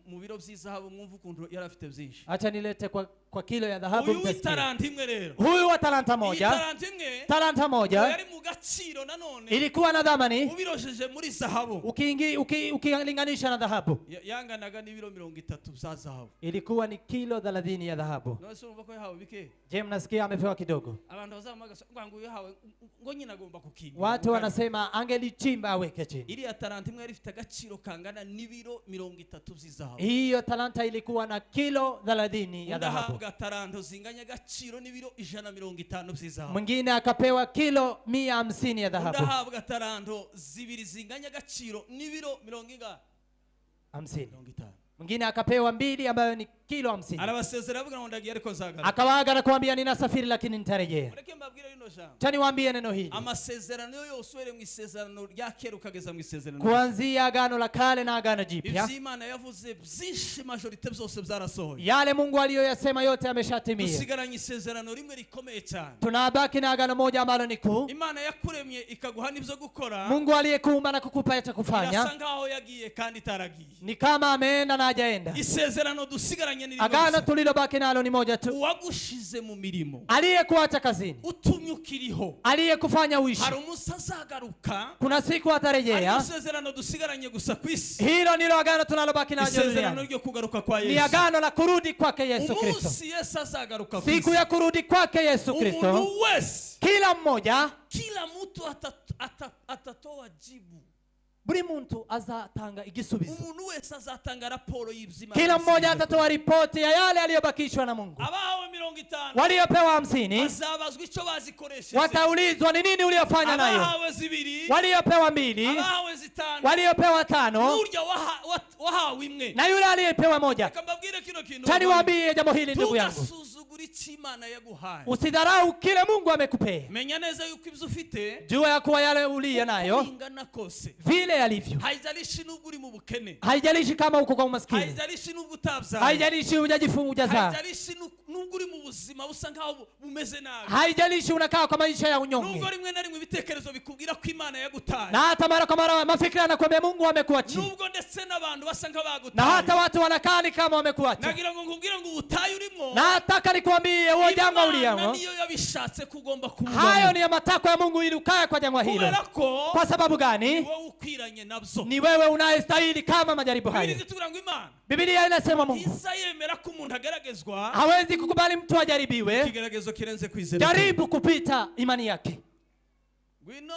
mu biro by'izahabu mwumva ukuntu yarafite byinshi. Acha nilete kwa kilo ya dhahabu mtasikia. Huyu talanta imwe rero. Huyu wa talanta moja. Talanta moja. Yari mu gaciro nanone. Ilikuwa na dhamani. Ubirojeje muri zahabu. Ukilinganisha na dhahabu. Yanganaga n'ibiro 30 za zahabu. Ilikuwa ni kilo 30 ya dhahabu. None se urumva ko yahawe bike? Je, mnasikia amepewa kidogo? Abantu bazamaga ngo yahawe ngo nyina agomba kukimba. Watu wanasema angelichimba aweke chini. Ili ya talanta imwe yari ifite agaciro kangana n'ibiro 30 by'izahabu. Hiyo talanta ilikuwa na kilo 30 ya dhahabu. Ndahabwa talanta zinganya agaciro n'ibiro 150 by'izahabu. Mwingine akapewa kilo 150 ya dhahabu. Ndahabwa talanta zibiri zinganya agaciro n'ibiro 50. Mwingine akapewa 2 ambayo ni kilo 50. Arabasezera avuga ngo ndagiye ariko nzagaruka. Akawaaga na kuambia ninasafiri lakini nitarejea. Mureke mbabwire rino jambo. Tani waambie neno hili. Amasezerano yose were mu isezerano rya kera ukageza mu isezerano. Kuanzia agano la kale na agano jipya. Ivyimana yavuze byinshi majorite byose byarasohoye. Yale Mungu aliyoyasema yote yameshatimia. Dusigaranye isezerano rimwe rikomeye cyane. Tunabaki na agano moja ambalo ni kuu. Imana yakuremye ikaguha nibyo gukora. Mungu aliyekuumba na kukupa cha kufanya. Yasanga aho yagiye kandi taragiye. Ni kama ameenda na hajaenda. Isezerano dusigaranye ni agano tulilobaki nalo ni moja tu. Uwagushize mu mirimo. Aliyekuacha kazini. Utumye ukiriho. Aliyekufanya uishi. Hari umunsi azagaruka. Kuna siku atarejea. Isezerano dusigaranye gusa kwisi. Hilo ndilo agano tunalobaki nalo duniani. Isezerano ryo kugaruka kwa Yesu. Ni agano la kurudi kwake Yesu Kristo. Umunsi Yesu azagaruka kwisi. Siku ya kurudi kwake Yesu Kristo. Umuntu wese. Kila mmoja. Kila mtu atatoa jibu. Buri muntu azatanga igisubizo. Umuntu wese azatanga raporo y'ibizima. Kila mmoja atatoa ripoti ya yale aliyobakishwa na Mungu. Abahawe 50. Waliopewa 50. Bazabazwa icyo bazikoresheje. Wataulizwa ni nini uliyofanya nayo. Abahawe 2. Waliopewa 2. Abahawe 5. Waliopewa 5. Urya wahawe 1. Na yule aliyepewa 1. Akambabwire kino kintu. Tani waambie jambo hili ndugu yangu. Tugasuzugura Imana yaguhaye. Usidharau kile Mungu amekupea. Menya neza yuko ibyo ufite. Jua ya kuwa yale uliyo nayo. Ingana kose. Vile yalivyo. Haijalishi nubwo uri mu bukene. Haijalishi kama uko kwa umaskini. Haijalishi nubwo utabyaye. Haijalishi hujazaa. Haijalishi nubwo uri mu buzima busa nkaho bumeze nabi. Haijalishi unakaa kwa maisha ya unyonge. Nubwo rimwe na rimwe ibitekerezo bikubwira ko Imana yagutaye. Na hata mara kwa mara mafikira yanakwambia Mungu amekuacha. Nubwo ndetse n'abantu basa nk'abagutaye. Na hata watu wanakaa ni kama wamekuacha. Nagira ngo nkubwire ngo ubutaye urimo. Na nataka nikwambie wewe jangwa uliyamo. Imana niyo yabishatse kugomba kuba. Hayo ni matakwa ya Mungu ili ukae kwa jangwa hilo. Kwa sababu gani? Wewe ukwiranye nabyo. Ni wewe unayestahili kama majaribu hayo. Biblia inasema Mungu isayemera ko umuntu ageragezwa. Hawezi kukubali mtu ajaribiwe. Kigeragezo kirenze kwizera. Jaribu kupita imani yake. Gwino.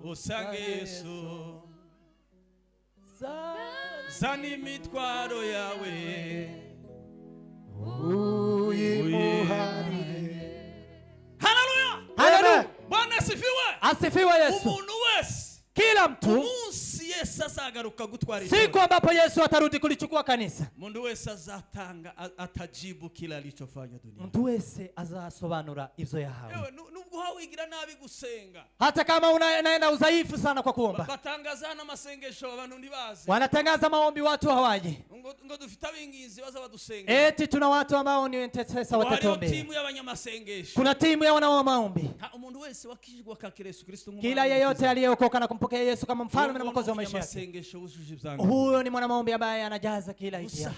Usange Yesu. Zani imitwaro yawe. Haleluya. Haleluya. Bwana asifiwe. Asifiwe Yesu. Umuntu wese. Kila mtu. Umunsi Yesu azagaruka gutwara siku ambapo Yesu atarudi kulichukua kanisa. Mundu wese azatanga atajibu kila alichofanya duniani. Mtu wese azasobanura ivyo yahawe. Nubwo hawigira nabi gusenga. Hata kama unaenda udhaifu sana kwa kuomba. Batangazana masengesho abantu ntibazi. Wanatangaza maombi watu hawaje. Ngo dufite abingizi baza badusenga. Eti tuna watu ambao ni wentetesa watatombe. Timu y'abanyamasengesho. Kuna timu ya wana wa maombi. Umuntu wese wakijwa kwa Yesu Kristo. Kila yeyote aliyeokoka na kumpokea Yesu kama mfalme na mwokozi wa maisha yake. Huyo ni mwana maombi ambaye anajaza kila hisia.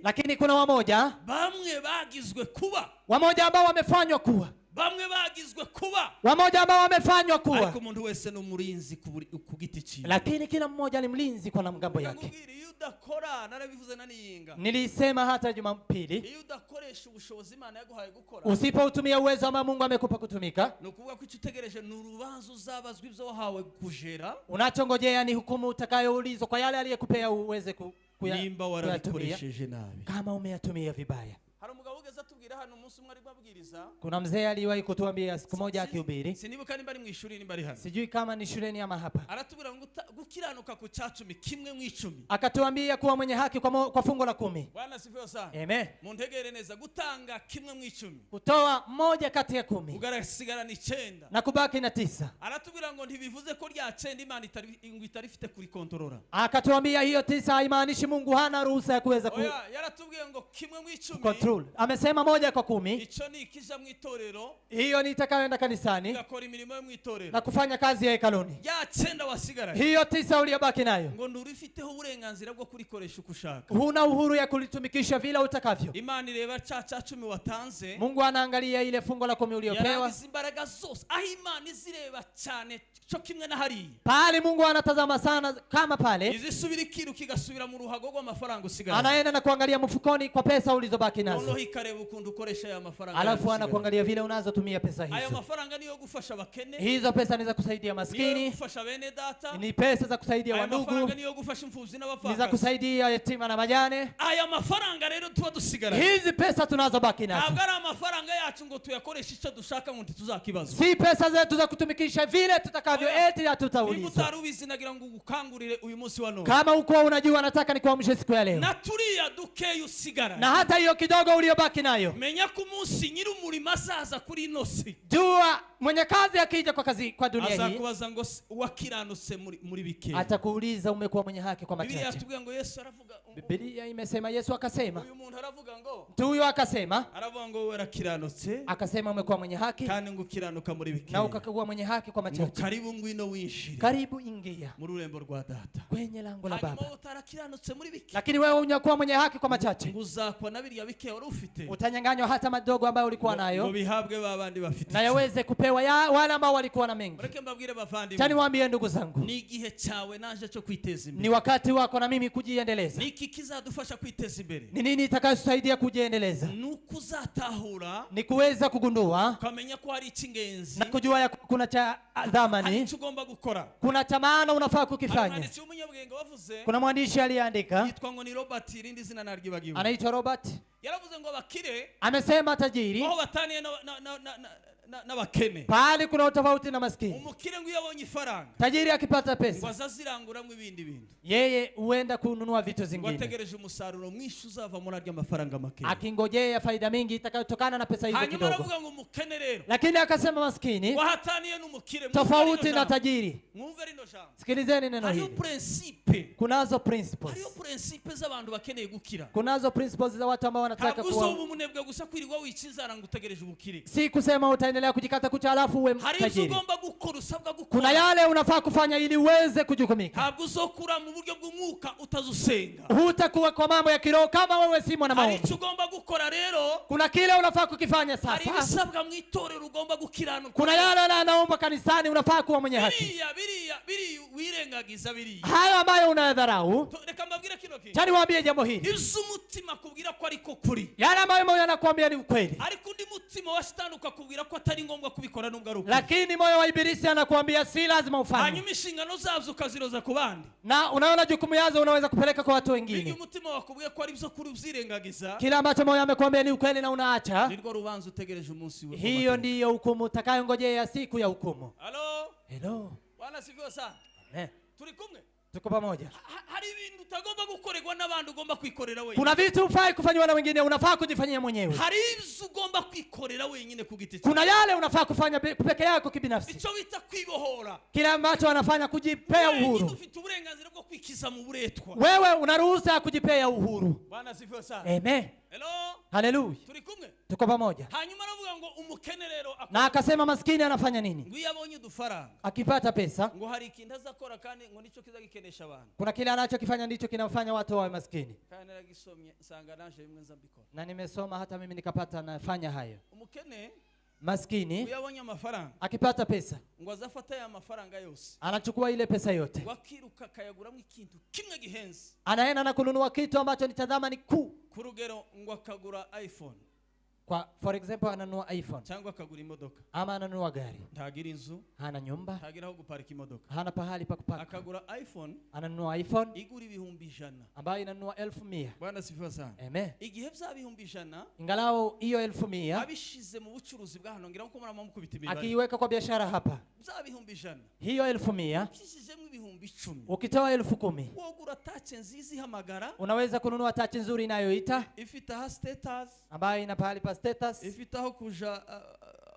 Lakini kuna wamoja. Bamwe bagizwe kuba. Wamoja ambao wamefanywa kuwa. Bamwe bagizwe kuba. Wamoja ambao wamefanywa kuwa. Ariko umuntu wese no murinzi ku giti cyiwe. Lakini kila mmoja ni mlinzi kwa namgambo yake. Udakora narabivuze naniyinga. Nilisema hata Jumapili. Iyo udakoresha ubushobozi Imana yaguhaye gukora. Usipoutumia uwezo ambao Mungu amekupa kutumika. Nukuvuga ko icyo n'urubanzo uzabazwa ibyo wahawe kujera. Unachongojea ni hukumu utakayoulizwa kwa yale aliyekupea uweze nimba warabikoresheje nabi. Kama umeyatumia vibaya. Hari umugabo ugeze atubwira hano umunsi umwe ari babwiriza. Kuna mzee aliwahi kutuambia siku moja akihubiri. Sinibuka nimba ari mu ishuri nimba ari hano. Sijui kama ni shuleni ama hapa. Aratubwira ngo gukiranuka ku 10 kimwe mu 10. Akatuambia kuwa mwenye haki kwa fungo la 10. Bwana sifiwe sana. Amen. Muntegere neza gutanga kimwe mu 10. Kutoa moja kati ya 10. Ugarasigara ni 9. Na kubaki na 9. Aratubwira ngo ntibivuze ko rya 9 Imana itarifite kuri kontrola. Akatuambia hiyo 9 haimaanishi Mungu hana ruhusa ya kuweza yaratubwiye ngo kimwe mu 10. Control. Amesema moja moja kwa 10, ico ni ikija mu itorero hiyo ni itakayoenda kanisani igakora imirimo yo mu itorero, na kufanya kazi ya hekaluni. ya 9 wasigara Hiyo 9 uliyobaki nayo ngo ndurifiteho uburenganzira bwo kurikoresha uko ushaka. huna uhuru ya kulitumikisha vile utakavyo. Imana ireba cha 10 watanze, Mungu anaangalia ile fungo la 10 uliopewa. yaragize imbaraga zose, aho Imana izireba cyane cyo kimwe na hariya. Pale Mungu anatazama sana kama pale Izisubira ikiruka igasubira mu ruhago rw'amafaranga usigara, anaenda na kuangalia mfukoni kwa pesa ulizobaki nazo, noneho ikareba ukuntu ukoresha ya mafaranga, alafu anakuangalia vile unazotumia pesa ayo hizo. mafaranga niyo gufasha bakene, Hizo pesa ni za kusaidia niyo maskini, gufasha bene data, ni pesa za kusaidia ayo mafaranga wandugu, niyo gufasha imfubyi ni za n'abapfakazi. kusaidia yatima na majane. Aya mafaranga rero tuba dusigara, Hizi pesa tunazobaki nazo ntabwo ari amafaranga yacu ngo tuyakoreshe icyo dushaka ngo ntituzakibazwa. si pesa zetu za kutumikisha vile tutakavyo, eti Niba hatutaulizwa. utari ubizi nagira ngo ugukangurire uyu munsi wa none, Kama uko unajua, nataka nikuamshe siku ya leo, na turiya dukeyi usigara, na hata hiyo kidogo uliyobaki nayo, menya ko umunsi nyir'umurimo azaza kuri ino si, jua mwenye kazi akija kwa dunia hii azakubaza ngo wakiranutse muri bikeya. atakuuliza umekuwa mwenye haki kwa Biblia machache. yatubwira ngo Yesu aravuga, Biblia imesema, Yesu akasema, uyu muntu aravuga ngo, mtu huyo akasema, aravuga ngo wewe rakiranutse akasema umekuwa mwenye haki kandi ngo ukiranuka muri na bikeya, ukakuwa mwenye haki kwa ngo machache, karibu ngwino winjire karibu ingia mu rurembo rwa data. kwenye lango la Hanyuma Baba. utarakiranutse muri bikeya, Lakini wewe unakuwa mwenye haki kwa machache, ngo uzakwa na biriya bikeya wari ufite, utanyang'anywa hata madogo ambayo ulikuwa ngo nayo, bihabwe babandi bafite na icyo. yaweze kupewa wale ambao walikuwa na mengi. Mureke mbabwire bavandimwe, Chani waambie ndugu zangu, ni igihe cyawe naje cyo kwiteza ni imbere. wakati wako na mimi kujiendeleza. Ni iki kizadufasha kwiteza imbere? Ni nini itakayosaidia kujiendeleza? Nuko uzatahura Ni kuweza kugundua ukamenya ko hari icy'ingenzi, na kujua ya kuna cha hari dhamani, icyo ugomba gukora. kuna cha maana unafaa Hari kukifanya. umwanditsi w'umunyabwenge wavuze, Kuna mwandishi aliyeandika, yitwa ngo ni Robert, irindi zina naryibagiwe, anaitwa Robert, yaravuze ngo abakire amesema tajiri aho bataniye n'abakene, pale kuna utofauti na maskini. umukire ngo iyo abonye ifaranga Tajiri akipata ngo pesa, azaziranguramo ibindi bintu, yeye huenda kununua vitu ngo zingine, ategereje umusaruro mwinshi uzava muri arya mafaranga make. akingojea faida mingi itakayotokana na pesa hizo Hanyuma kidogo. aravuga ngo umukene rero Lakini akasema maskini wahataniye n'umukire, tofauti na tajiri. mwumve rino jambo, Sikilizeni neno hariyo hili, principe, kunazo principles, hariyo principe z'abantu bakeneye gukira. kunazo principles za watu ambao wanataka Ntabwo uzoba kuwa, umunebwe gusa kwirirwa wicizara ngo utegereje ubukire. si kusema utaendelea kujikata kucha alafu uwe Hari ibyo tajiri. ugomba gukora, usabwa Kuna gukora. yale unafaa kufanya ili uweze kujukumika. Ntabwo uzokura mu buryo bw'umwuka utazusenga. Hutakuwa kwa mambo ya kiroho kama wewe si mwana Hari maombi. icyo ugomba gukora rero, Kuna kile unafaa kukifanya hari sasa. ibisabwa mu itorero ugomba gukiranuka. Kuna yale anaomba kanisani, unafaa kuwa mwenye haki. Biriya wirengagiza biriya. Hayo ambayo unayadharau, Reka mbabwire kino kintu, chani waambie jambo hili, iz'umutima kubwira ko ariko kuri, yale ambayo moyo anakuambia ni ukweli, ariko undi mutima wa shitani ukakubwira ko atari ngombwa kubikora nubwo ari ukuri. lakini moyo wa ibilisi anakuambia si lazima ufanye, Hanyuma inshingano zabyo ukaziroza ku bandi. na unaona jukumu yazo unaweza kupeleka kwa watu Biga wengine. umutima wakubwiye ko ari byo kuri ubyirengagiza, Kila ambacho moyo amekwambia ni ukweli na unaacha, nirwo rubanza utegereje umunsi we. hiyo ndiyo hukumu utakayongojea siku ya hukumu. Halo, Hello. Bwana sifiwe sana. Amen. Turi kumwe. Tuko pamoja. Hari ibintu utagomba gukorerwa n'abandi, ugomba kwikorera wenyine. Kuna vitu hufai kufanywa na wengine, unafaa kujifanyia mwenyewe. Hari ibyo ugomba kwikorera wenyine ku giti cyawe. Kuna yale unafaa kufanya peke yako kibinafsi. Icyo bita kwibohora. Kile ambacho wanafanya kujipea Wenyine uhuru. ufite uburenganzira bwo kwikiza mu buretwa. Wewe una ruhusa ya kujipea uhuru. Bwana sifiwe sana. Amen. Hello. Haleluya. Turi kumwe. Tuko pamoja. Hanyuma aravuga ngo umukene rero Na akasema maskini anafanya nini? ngo iyo abonye udufaranga Akipata pesa, ngo hari ikintu azakora kandi ngo nicyo kizagikenesha abantu. kuna kile anachokifanya ndicho kinafanya watu wawe maskini. Kandi naragisomye nsanga naje bimwe nza mbikora. Na nimesoma hata mimi nikapata nafanya hayo. Umukene Maskini iyo abonye amafaranga akipata pesa, ngo azafata ya mafaranga yose, anachukua ile pesa yote, wakiruka akayaguramo ikintu kimwe gihenze. anaenda na kununua kitu ambacho ni cha thamani kuu. Ku rugero ngo akagura iPhone For example, ananunua iPhone cyangwa akagura imodoka, ama ananunua gari, ntagira inzu, hana nyumba, ntagira aho guparika imodoka, hana pahali pa kupaka. akagura iPhone Ananunua iPhone igura ibihumbi 100. ambayo inanunua 1,100. Bwana sifiwe sana. Amen. Igihe bya bihumbi 100 Ingalau hiyo 1,100 abishize mu bucuruzi bwa hano, ngira ko murama mukubita imibare, akiiweka kwa biashara hapa, bya bihumbi 100 hiyo 1,100 bishizemo ibihumbi 10, ukitoa 10,000 wogura tache nziza ihamagara, unaweza kununua tachi nzuri inayoita, ifite ha status, ambayo ina pahali pa status, ifite aho kuja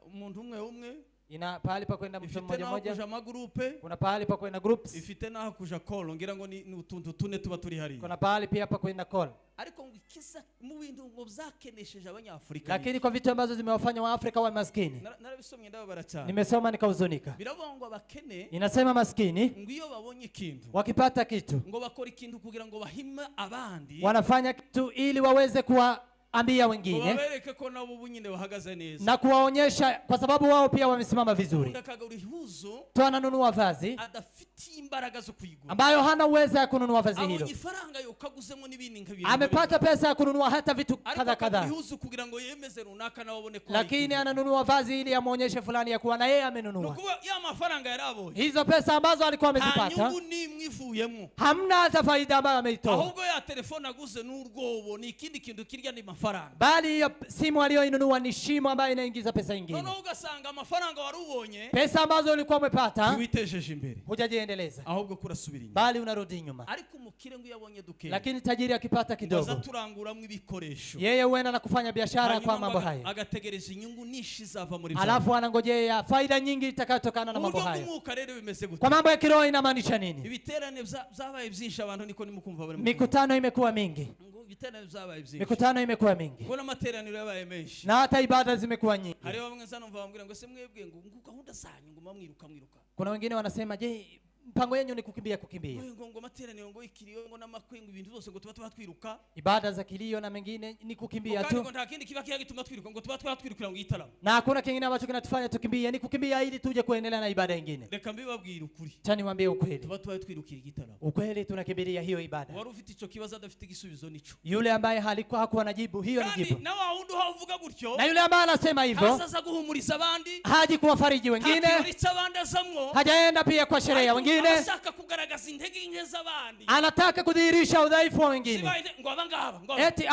umuntu umwe ina pahali pa kwenda mtu ifite mmoja naho mmoja, kuja amagrupe, kuna pahali pa kwenda groups, ifite naho kuja call, ngira ngo ni utuntu tune tuba turi hari. kuna pahali pia pa kwenda call. Ariko ngo ikiza mu bintu ngo byakenesheje abanyafrika, Lakini kwa vitu ambazo zimewafanya Waafrika wa maskini, narabisomye ndababara cyane, nimesoma nikahuzunika. biravuga ngo abakene Inasema maskini ngo iyo babonye ikintu wakipata kitu ngo bakora ikintu kugira ngo bahima abandi, wanafanya kitu ili waweze kuwaambia ngo wengine babereke ko nabo bunyine bahagaze neza, na kuwaonyesha, kwa sababu wao pia wamesimama vizuri. ndakagura ihuzo Tu ananunua vazi adafitiye imbaraga zo kuyigura, ambayo hana uwezo ya kununua vazi hilo, abonye ifaranga yo kaguzemo n'ibindi nk'ibintu, amepata pesa ya kununua hata vitu kadha kadha, ihuzo kugira ngo yemeze runaka nabo babone ko, lakini ananunua vazi ili amuonyeshe fulani ya kuwa na yeye amenunua. nuko ya mafaranga yarabonye, Hizo pesa ambazo alikuwa amezipata anyungu ni mwivuyemo, hamna hata faida ambayo ameitoa, ahubwo ya telefone aguze n'urwobo ni ikindi kintu kirya ni mafaranga, bali hiyo simu aliyoinunua ni shimo ambayo inaingiza pesa nyingine. noneho ugasanga amafaranga warubonye Pesa ambazo ulikuwa umepata witejeje imbere, hujajiendeleza, ahubwo kurasubira inyuma, bali unarudi nyuma. ariko umukire ngo yabonye duke, Lakini tajiri akipata aza kidogo, turanguramwe ibikoresho, yeye huenda na kufanya biashara hanyuma kwa mambo ngo hayo, agategereza inyungu nishi zava muri byo, alafu anangojea faida nyingi itakayotokana na mambo uburyo hayo. bw'umwuka rero bimeze gute? Kwa mambo ya kiroho inamaanisha nini? Ibiterane byabaye byinshi, abantu niko nimukumva bari Mikutano imekuwa mingi, ngo ibiterane byabaye byinshi, mikutano imekuwa mingi, ngo n'amateraniro yabaye menshi, na hata ibada zimekuwa nyingi. hari bamwe zano mva bambwira ngo se mwebwe ngo gahunda zanyu ngo mwiruka Kuna wengine wanasema, je, mpango yenu ni kukimbia kukimbia? ngo amateraniro ngo ikiriyo ngo n'amakwengo ibintu byose ngo tuba twiruka, Ibada za kilio na mengine ni kukimbia kandi tu, ngo nta kindi kiba gituma twiruka, ngo tuba twatwirukira ngo yitarama. na hakuna kingine ambacho kinatufanya tukimbie, ni kukimbia ili tuje kuendelea na ibada nyingine. Reka mbibabwira ukuri, Cha niwaambie ukweli, tuba twatwirukira igitaramo. ukweli tunakimbilia hiyo ibada. Wari ufite ico kibazo adafite igisubizo nico, Yule ambaye hakuwa na jibu, hiyo ni kandi jibu. na wa wundi uhavuga gutyo Na yule ambaye anasema hivyo hazaza guhumuriza abandi, haji kuwafariji wengine, ntakiburica abandi azamwo, hajaenda pia kwa sherehe ya wengine, ashaka kugaragaza intege nke z'abandi, anataka kudhihirisha udhaifu wa wengine, sibaye ngo abangaba ngo eti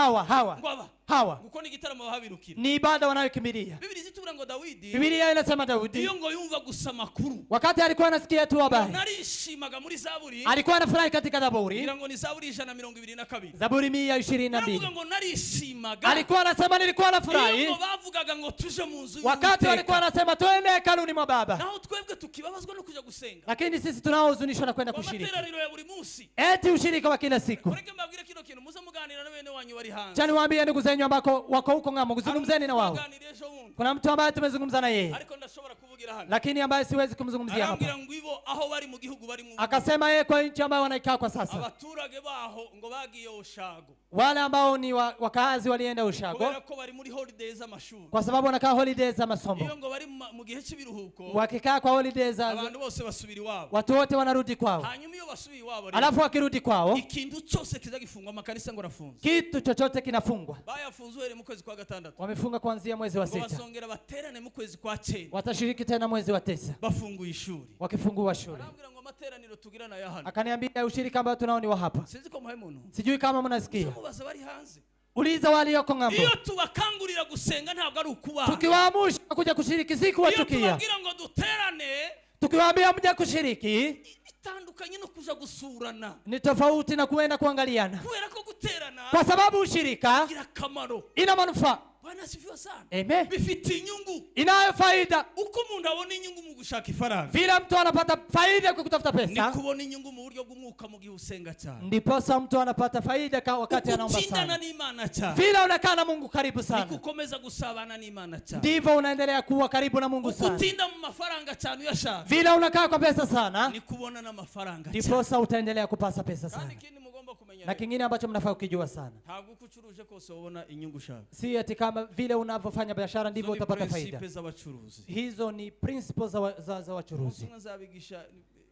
hawa guko ni igitaramo bahabirukira. ni ibada wanayokimbilia. Bibiri zitubura ngo Dawidi Biblia inasema Daudi iyo ngo yumva gusa makuru, wakati alikuwa anasikia tu habari, narishimaga muri Zaburi, alikuwa anafurahi katika Zaburi, ngira ngo ni Zaburi 122, Zaburi baravuga 122, ngo narishimaga, alikuwa anasema nilikuwa iyo nafurahi ngo bavugaga ngo tuje mu nzu wakati walikuwa y'Uwiteka. anasema twende hekaluni mwa Baba, Naho twebwe tukibabazwa no kuja gusenga, lakini sisi tunaohuzunishwa na kwenda kwa kushiriki, materaniro ya buri munsi. eti ushirika wa kila siku. Mureke mbabwire kino kintu, muze muganira na bene wanyu bari hanze. Cha niwaambie ndugu zenyu ambako wako huko ng'ambo, zungumzeni na wao. Tuganire ejo bundi, Kuna mtu ambaye tumezungumza na yeye, ariko ndashobora kuvugira hano, lakini ambaye siwezi kumzungumzia hapa. arambwira ngo ibo aho bari mu gihugu bari mu Akasema yeye kwa nchi ambayo wanaikaa kwa sasa, abaturage baho ngo bagiye Oshago, wale ambao ni wakaazi walienda Ushago kubera ko bari muri holidays z'amashuri, kwa sababu wanakaa holidays za masomo. iyo ngo bari mu gihe cy'ibiruhuko, Wakikaa kwa holidays za abantu bose basubira iwabo, watu wote wanarudi kwao, hanyuma iyo basubiye iwabo rero, alafu wakirudi kwao ikintu cyose kiza gifungwa, amakanisa ngo arafunze, kitu chochote kinafungwa. bayafunze uhereye mu kwezi kwa gatandatu, Wamefunga kuanzia mwezi wa ngo 6, basongera baterane mu kwezi kwa 9, watashiriki tena mwezi wa 9 bafunguye ishuri. wakifungua shule. Arambwira ngo amateraniro tugirana ya hano, Akaniambia ushirika ambao tunao ni wa hapa, sinzi ko muhaye muntu, sijui kama mnasikia, mubaza bari hanze, uliza walioko ng'ambo. iyo tubakangurira gusenga ntabwo ari ukubaha, Tukiwaamusha kuja kushiriki si iyo kuwachukia, tubabwira ngo duterane tukiwaambia mje kushiriki bitandukanye no kuja gusurana, ni tofauti na kuenda kuangaliana, kubera ko guterana kwa sababu ushirika gira akamaro. ina manufaa. Bwana asifiwe sana. Amen. Bifite inyungu, Inayo faida. uko umuntu abona inyungu mu gushaka ifaranga, Vile mtu anapata faida kwa kutafuta ni pesa, kubona inyungu mu buryo bw'umwuka mu gihe usenga cyane, ndiposa mtu anapata faida wakati anaomba ukutindana sana. n'Imana cyane, Vile unakaa na Mungu karibu ni sana, gukomeza gusabana n'Imana cyane, ndivyo unaendelea kuwa karibu na Mungu sana. ukutinda mu mafaranga cyane uyashaka, Vile unakaa kwa pesa sana, ni kubona n'amafaranga cyane. ndiposa utaendelea kupasa pesa Kandi sana. ikindi mugomba kumenya, Na kingine ambacho mnafaa kukijua sana, ntabwo uko ucuruje kose ubona inyungu ushaka. si ati kama vile unavyofanya biashara ndivyo Izo ni utapata faida. principes z'abacuruzi. Hizo ni principles za wachuruzi. Umunsi nzabigisha,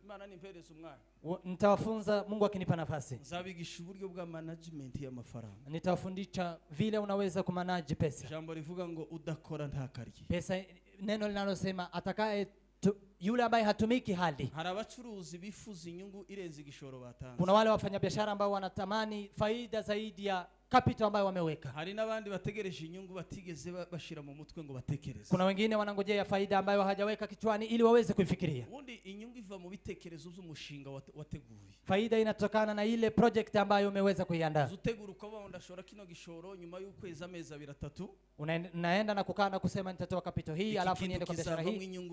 Imana nimpereza umwanya, Nitawafunza Mungu akinipa nafasi. nzabigisha uburyo bwa management y'amafaranga. Nitawafundisha vile unaweza kumanage pesa. Jambo rivuga ngo udakora ntakarye. Pesa, neno linalosema atakaye yule ambaye hatumiki hali. Hari abacuruzi bifuza inyungu irenze igishoro batanga. Kuna wale wafanyabiashara ambao wanatamani faida zaidi ya capital ambayo wameweka. Hari n'abandi bategereje inyungu batigeze bashira mu mutwe ngo batekereze. Kuna wengine wanangojea faida ambayo hajaweka kichwani ili waweze kuifikiria. Ubundi inyungu iva mu bitekerezo by'umushinga wateguye. Faida inatokana na ile project ambayo umeweza kuiandaa. Utegura uko ndashora kino gishoro nyuma y'ukwezi amezi 3. Unaenda na kukaa na kusema nitatoa capital hii alafu niende kwa biashara hii.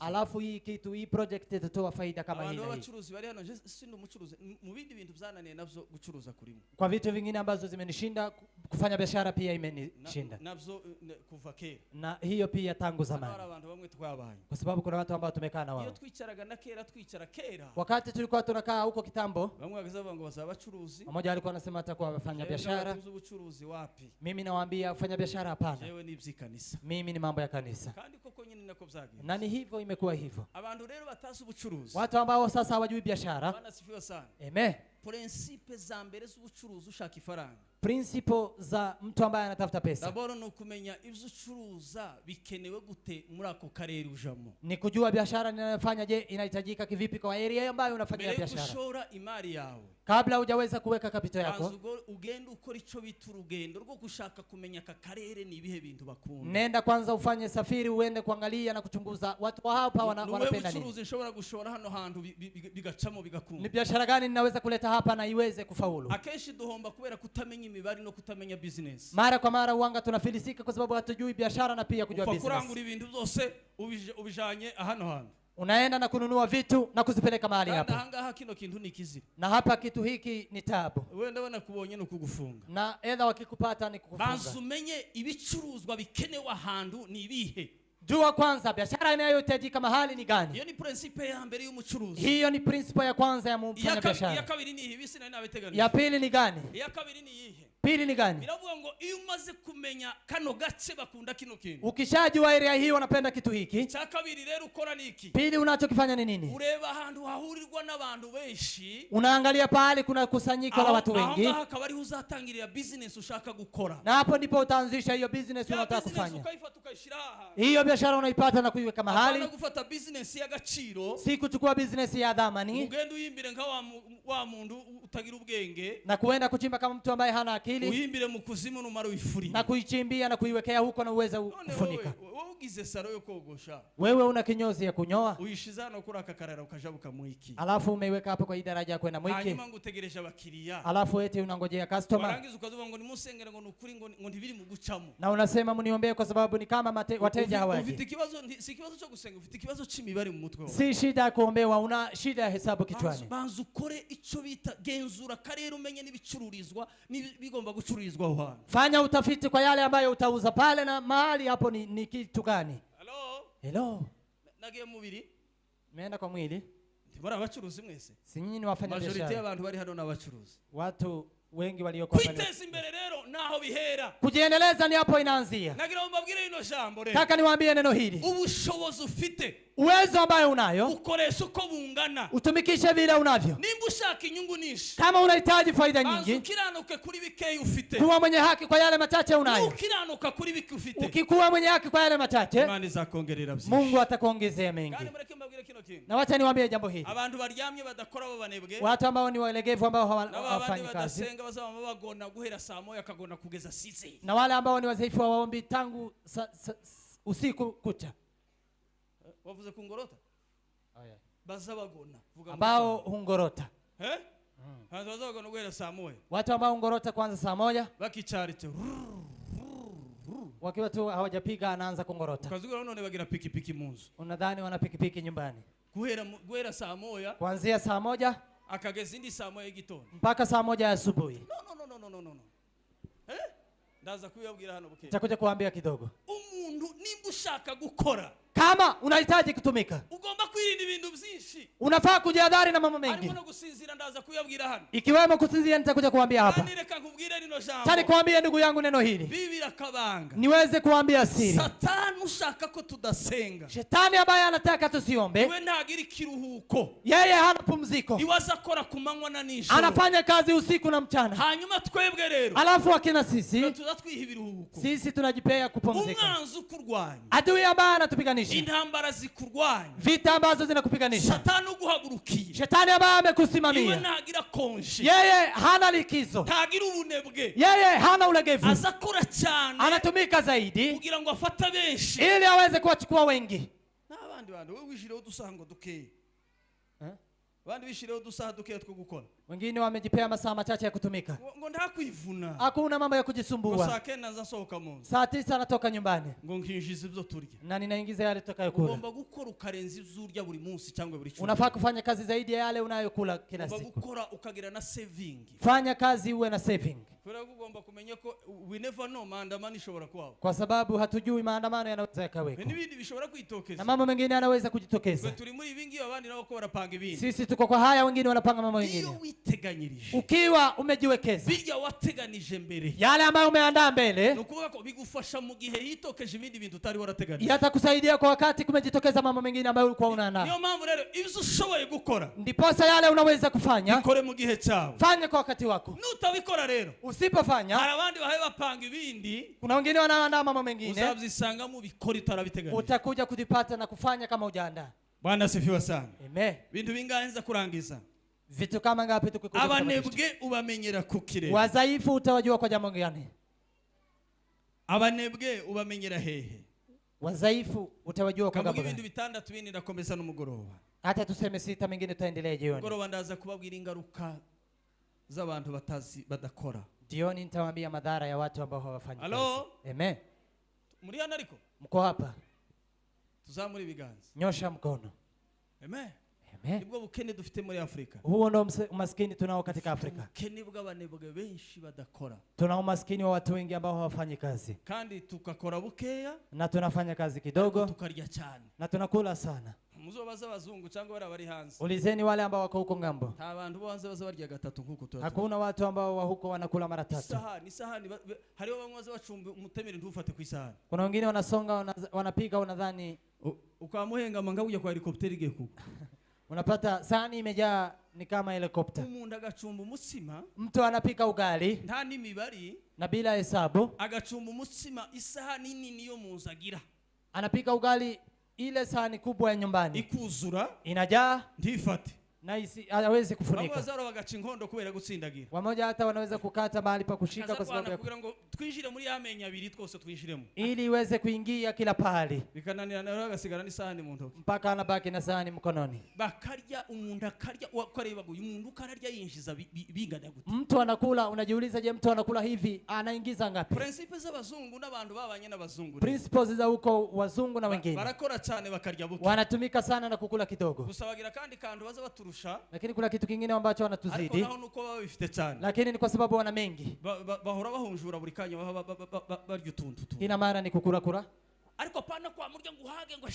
Alafu hii kitu hii project itatoa faida kama hii. Abantu bacuruzi bari hano sindi umucuruzi mu bindi bintu byananiye navyo gucuruza kurimo. Kwa vitu vingine ambazo zimenishinda kufanya biashara pia imenishinda. Navyo kuva kera. Na hiyo pia tangu zamani. Abantu bamwe twabanye. Kwa sababu kuna watu ambao tumekaa na wao. Iyo twicaraga na kera twicara kera. Wakati tulikuwa tunakaa huko kitambo, bamwe bagaza ngo bazaba bacuruzi. Mmoja alikuwa anasema atakuwa wafanya biashara. Ubucuruzi wapi? Mimi nawaambia ufanya biashara hapana. Jewe ni ibyikanisa. Mimi ni mambo ya kanisa. Kandi koko nyine nako byagenze. Na ni hivyo imekuwa hivyo. Abantu rero batazi ubucuruzi. Watu ambao sasa hawajui biashara. Bana sifiwa sana. Amen. Principe za mbere z'ubucuruzi ushaka ifaranga. Principle za mtu ambaye anatafuta pesa. Daboro no kumenya ibyo ucuruza bikenewe gute muri ako karere ujamo. Ni kujua biashara ninayofanya je inahitajika kivipi kwa area ambayo unafanyia biashara. Kushora imari yawe. Kabla hujaweza kuweka capital yako. Ugenda ukora ico bita urugendo rwo gushaka kumenya ka karere ni ibihe bintu bakunda. Nenda kwanza ufanye safiri uende kuangalia na kuchunguza watu wa hapa wanapenda nini. Ubucuruzi nshobora gushora hano hantu bigacamo bigakunda. Ni biashara gani ninaweza kuleta hapa na iweze kufaulu. Akeshi duhomba kubera kutamenya imibari no kutamenya business. Mara kwa mara uanga tunafilisika kwa sababu hatujui biashara na pia kujua business. Kurangura ibintu byose ubijanye hano hantu. Unaenda na kununua vitu na kuzipeleka mahali hapa. Hanga kino kintu ni kizira. Na hapa kitu hiki ni tabu. Wewe ndabona kubonye no kugufunga. Na edha wakikupata ni kukufunga. Bazumenye ibicuruzwa bikenewe ahantu ni ibihe. Jua kwanza biashara inayohitajika mahali ni gani? Hiyo ni principle ya mbere y'umucuruzi. Hiyo ni principle ya kwanza ya mfanya biashara. Ya kabiri ni hivi sina nabeteganije. Ya pili ni gani? Ya kabiri ni yihe? Pili ni gani? Biravuga ngo iyo umaze kumenya kano gace bakunda kino kintu. Ukishajua area hii wanapenda kitu hiki. Cha kabiri rero ukora niki? Pili unachokifanya ni nini? Ureba ahantu hahurirwa n'abantu benshi. Unaangalia pale kuna kusanyiko la watu wengi. Aho akabari uzatangirira business ushaka gukora. Na hapo ndipo utaanzisha hiyo business unataka kufanya. Ukayifata hiyo biashara unaipata na kuiweka mahali. Hapana kufuata business ya gaciro. Si kuchukua business ya dhamani. Ugenda uyimbire nka wa mundu utagira ubwenge. Na kuenda kuchimba kama mtu ambaye hana akili. Uyimbire mu kuzimu numara wifuri. Na kuichimbia na kuiwekea huko na uweza kufunika. Wewe ugize saro yo kogosha. Wewe una kinyozi ya kunyoa. Uyishizana ukora akakarara ukajabuka mwiki. Alafu umeiweka hapo kwa hii daraja ya kwenda mwiki. Hanyuma ngutegereje abakiriya. Alafu eti unangojea customer. Warangiza ukazuba ngo nimusengere ngo nukuri ngo ndibiri mu gucamo. Na unasema mniombee kwa sababu ni kama wateja hawaji. Ufite kibazo si kibazo cyo gusenga, ufite kibazo c'imibare mu mutwe wawe. Si shida ya kuombewa, una shida ya hesabu kichwani. Banza ukore ico bita genzura karere umenye nibicururizwa bigomba gucururizwa aho. Fanya utafiti kwa yale ambayo utauza pale na mahali hapo ni kitu gani? Hello. Nagiye mubiri. Meenda kwa mwili. Ndibora abacuruzi mwese. Si nyinyi ni wafanya biashara. Majority y'abantu bari hano n'abacuruzi. Watu wengi walioko hapa. Kwiteza imbere rero naho bihera. Kujiendeleza ni hapo inaanzia. Nagira mbabwire ino jambo rero. Kaka niwaambie neno hili. Ubushobozi ufite. Uwezo ambayo unayo. Ukoresha uko bungana. Utumikishe vile unavyo. Nimba ushaka inyungu nishi. Kama unahitaji faida nyingi. Ukiranuke kuri bikeyi ufite. Kuwa mwenye haki kwa yale machache unayo. Ukiranuka kuri biki ufite. Ukikuwa mwenye haki kwa yale machache. Imana izakongerera byinshi. Mungu atakuongezea mengi. Kandi mureke mbabwire kino kintu. Na wacha niwaambie jambo hili. Abantu baryamye badakora abo banebwe. Watu ambao ni walegevu ambao hawafanyi kazi. Badasenga bazaba bagona guhera saa moya akagona kugeza 6. Na wale ambao ni wazaifu wa waombi tangu usiku kucha. Wavuze kungorota? Bazabagona. Ambao hungorota. Bazabagona guhera saa moya. Watu ambao hungorota kwanza saa moja. Bakicharite. Wakiwa tu hawajapiga anaanza kungorota. Kazugura none bagira pikipiki munzu. Unadhani wana pikipiki nyumbani. Guhera saa moya. Kuanzia saa moja. Akageza indi saa moya y'igitondo. Mpaka saa moja ya asubuhi. No. Ndaza kuyabwira hano buke. Nitakuja kuambia kidogo. Umuntu nimba ushaka gukora. Kama unahitaji kutumika. Ugomba kwirinda ibintu byinshi. Unafaa kujihadhari na mambo mengi. Harimo no gusinzira ndaza kuyabwira hano. Ikiwemo kusinzia nitakuja kuambia hapa. Kandi reka nkubwire rino jambo. Tani kuambia ndugu yangu neno hili. Bibira kabanga. Niweze kuambia siri. Satani ushaka ko tudasenga. Shetani ambaye anataka tusiombe. Iwe ntagira ikiruhuko. Yeye hana pumziko. Iwaza akora kumanywa na nijoro. Anafanya kazi usiku na mchana. Hanyuma twebwe rero. Alafu akina sisi. Tuzatwiha ibiruhuko. Sisi tunajipea kupumzika. Umwanzi ukurwanya. Adui ambaye anatupiganisha. Intambara zikurwanya. Vita ambazo zinakupiganisha. Satani uguhagurukiye. Shetani ambaye Iwe amekusimamia. ntagira konje. Yeye hana likizo. Ntagira ubunebwe. Yeye hana ulegevu. Azakora cyane. Anatumika zaidi kugira ngo afate benshi. ili aweze kuwachukua wengi. N'abandi bantu wewe wishireho dusango dukeye. Bandi wishireho dusaha dukeye two gukora. Wengine wamejipea masaa machache ya kutumika. Ngo ndakwivuna. Hakuna mambo ya kujisumbua. Saa 9 nzasohoka mu nzu. Saa 9 anatoka nyumbani. Ngo nkinjiza ibyo turya. Na ninaingiza yale tutakayokula. Ugomba gukora ukarenza ibyo urya buri munsi cyangwa buri cyumweru. Unafaa kufanya kazi zaidi ya yale unayokula kila siku. Ugomba gukora ukagira na saving. Fanya kazi uwe na saving. Kubera ugomba kumenya ko we never know maandamano ishobora kuwa. Kwa sababu hatujui maandamano yanaweza yakaweka. N'ibindi bishobora kwitokeza. Na mambo mengine yanaweza kujitokeza. Twe turi muri ibingi abandi nabo ko barapanga ibindi. Sisi tuko kwa haya, wengine wanapanga mambo mengine. Iyo witeganyirije. Ukiwa umejiwekeza. Birya wateganije mbere. Yale ambayo umeandaa mbele. Nukuvuga ko bigufasha mu gihe hitokeje ibindi bintu utari warateganije. Yatakusaidia kwa wakati kumejitokeza mambo mengine ambayo ulikuwa unaandaa. Niyo mpamvu rero ibyo ushoboye gukora. Ndiposa yale unaweza kufanya. Bikore mu gihe cyawe. Fanya kwa wakati wako. Nutabikora rero. Usipofanya. Hari abandi bahaye bapanga ibindi. Kuna wengine wanaandaa mambo mengine. Uzabyisanga mu bikora itarabiteganije. Utakuja kujipata na kufanya kama hujaandaa. Bwana asifiwe sana. Amen. Bintu bingahenza kurangiza. Vitu kama ngapi tukikuja? Abanebwe ubamenyera kukire. Wazaifu utawajua kwa jambo gani? Abanebwe ubamenyera hehe? Wazaifu utawajua kwa jambo gani? Ibintu bitandatu bindi ndakomeza n'umugoroba. Hata tuseme 6 mengine tutaendelea jioni. Mugoroba ndaza kubabwira ingaruka z'abantu batazi badakora. Jioni nitawaambia madhara ya watu ambao hawafanyi kazi. Hello? Amen. Muri hano ariko? Mko hapa? Tuzamuri ibiganza. Nyosha mkono. Amen. Amen. Nibwo bukene dufite muri Afrika. Huo ndo umaskini tunao katika Afrika. Bukene bw'abanebwe benshi badakora. Tuna umaskini wa watu wengi ambao hawafanyi kazi. Kandi tukakora bukeya na tunafanya kazi kidogo tukarya cyane na tunakula sana. Muzobaza abazungu cyangwa bari hanze. Ulizeni wale ambao wako huko ngambo. Nta bantu baza barya gatatu nkuko tu. Hakuna watu ambao wa huko wanakula mara 3. Sahani hariho bamwe baza bacumba umutemere ntufate ku isahani. Kuna wengine wanasonga wanapika unadhani ukamuhenga manga uje kwa helikopteri geku. Unapata sahani imejaa ni kama helikopta. Umuntu agacumba umutsima. Mtu anapika ugali. Nta n'imibari. Na bila hesabu. Agacumba umutsima isahani nini yo munzagira. Anapika ugali ile sahani kubwa ya nyumbani. Ikuzura. Inajaa. Ntifate. Na hawezi kufunika. Wazaro bagaca inkondo kubera gutsindagira. Wamoja hata wanaweza kukata mahali pa kushika kwa sababu ya kugira ngo twinjire muri amenya abiri twose twinjiremo. Ili iweze kuingia kila pahali. Bikananira nayo agasigara ni sahani mu ntoki. Mpaka anabaki na sahani mkononi. Bakarya umuntu akarya ukareba ngo umuntu kararya yinjiza bingana gute. Mtu anakula unajiuliza, je, mtu anakula hivi anaingiza ngapi? Principles z'abazungu n'abantu babanye n'abazungu. Principles za huko wazungu na wengine. Barakora cyane bakarya buke. Wanatumika sana na kukula kidogo. Gusabagira kandi kantu baza baturusha. Lakini kuna kitu kingine ambacho wanatuzidi. Lakini ni kwa sababu wana mengi. Bahora bahunjura buri kanya barya utuntu. Ina maana ni kukura. Ariko pana kwa murya ngo uhage ngo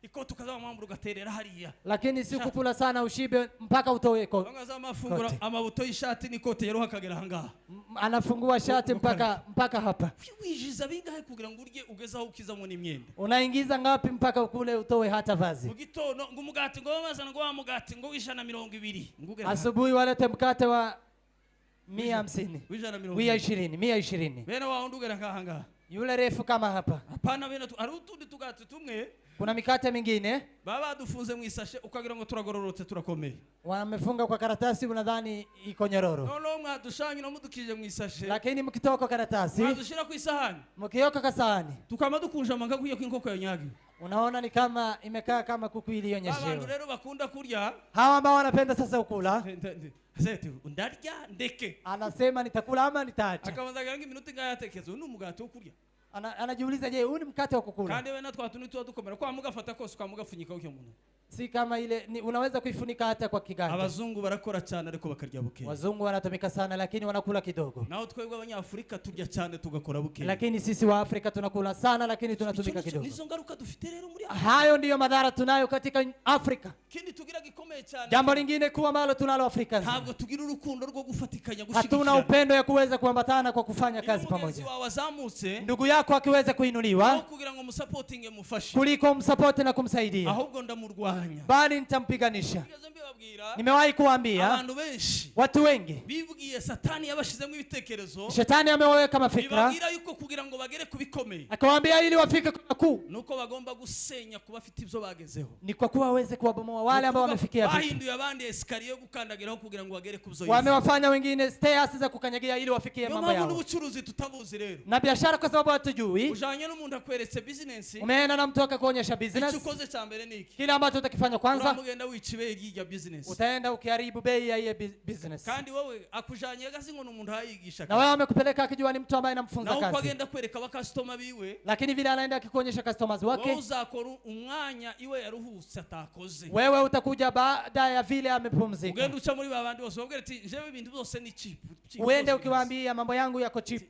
ikoto kazama mambo gaterera hariya. Lakini si kukula sana ushibe mpaka utoe iko. Bangaza amafungura amabuto y'ishati n'ikote yero hakagera hanga. Anafungua shati mpaka hapa. Wijiza bingahe kugira ngo urye ugezaho ukizamo n'imyenda. Unaingiza ngapi mpaka ukule utoe hata vazi? Mugitono ngo umugati ngo bamazana ngo wa mugati ngo wishana 200. Asubuhi walete mkate wa 150. 120. Bena wa undugera nkahanga. Yule refu kama hapa. Hapana bena ari utundi tugati tumwe. Kuna mikate mingine baba dufunze mu isashe ukagira ngo turagororotse turakomeye. Wamefunga kwa karatasi unadhani iko nyororo. No mwadushanyi no mudukije mu isashe. Lakini mkitoka karatasi mwadushira ku isahani. Mkioka kasahani. Tukama dukunja manga kuye kw'inkoko yanyagi. Unaona ni kama imekaa kama kuku iliyonyeshewa. Abantu rero bakunda kurya. Hawa ambao wanapenda sasa ukula. Zeti ndarya ndeke. Anasema nitakula ama nitaacha. Akabanza gangi minuti ngayatekezo n'umugati wo kurya. Anajiuliza, je, huu ni mkate wa kukula? Kandi we natwa tunitwa dukomera kwa mugafata kose kwa mugafunyika uko muntu. Si kama ile unaweza kuifunika hata kwa kiganja. Abazungu barakora cyane ariko bakarya buke. Wazungu wanatumika sana lakini wanakula kidogo. Nao twebwe abanyafrika turya cyane tugakora buke. Lakini sisi wa Afrika tunakula sana lakini tunatumika kidogo. Nizo ngaruka dufite rero muri hayo ndiyo madhara tunayo katika Afrika. Kindi tugira gikomeye cyane. Jambo lingine kuwa ambalo tunalo Afrika. Ntabwo tugira urukundo rwo gufatikanya gushigikira. Hatuna upendo ya kuweza kuambatana kwa kufanya kazi pamoja. Ndugu yako akiweza kuinuliwa kugira ngo musupporting mufashe. Kuliko msupport na kumsaidia. Ahubwo ndamurwanya. nzomurwanya bali nitampiganisha. Nigeze mbibabwira Nimewahi kuambia abantu benshi watu wengi bibwiye satani yabashizemo ibitekerezo shetani ameweka mafikra bibabwira yuko kugira ngo bagere kubikomeye akawaambia ili wafike kwa kuu nuko bagomba gusenya kuba afite ibyo bagezeho, ni kwa kuwa waweze kuwabomoa wale ambao wamefikia vitu. bahinduye abandi esikariye gukandagiraho kugira ngo bagere kubyo yize. Wamewafanya wengine stairs za kukanyagia ili wafikie mambo yao. N'ubucuruzi tutabuzi rero Na biashara kwa sababu hatujui. ujanye n'umuntu akweretse business, Umeenda na mtu akakuonyesha business. icyo ukoze cya mbere niki? Kile ambacho utakifanya kwanza uramugenda wicibe y'irya business, utaenda ukiharibu bei ya hiyo business. kandi wowe akujanye gazi ngo n'umuntu ayigisha, Na wewe amekupeleka akijua ni mtu ambaye anamfunza na kazi. ukagenda kwereka abakastoma biwe, Lakini vile anaenda akikuonyesha customers wowe wake, uzakora umwanya iwe yaruhutse atakoze. wewe utakuja baada ya vile amepumzika. Ugenda uca muri babandi bose ubwira ati jewe ibintu byose ni cheap. Uende ukiwaambia mambo yangu yako cheap.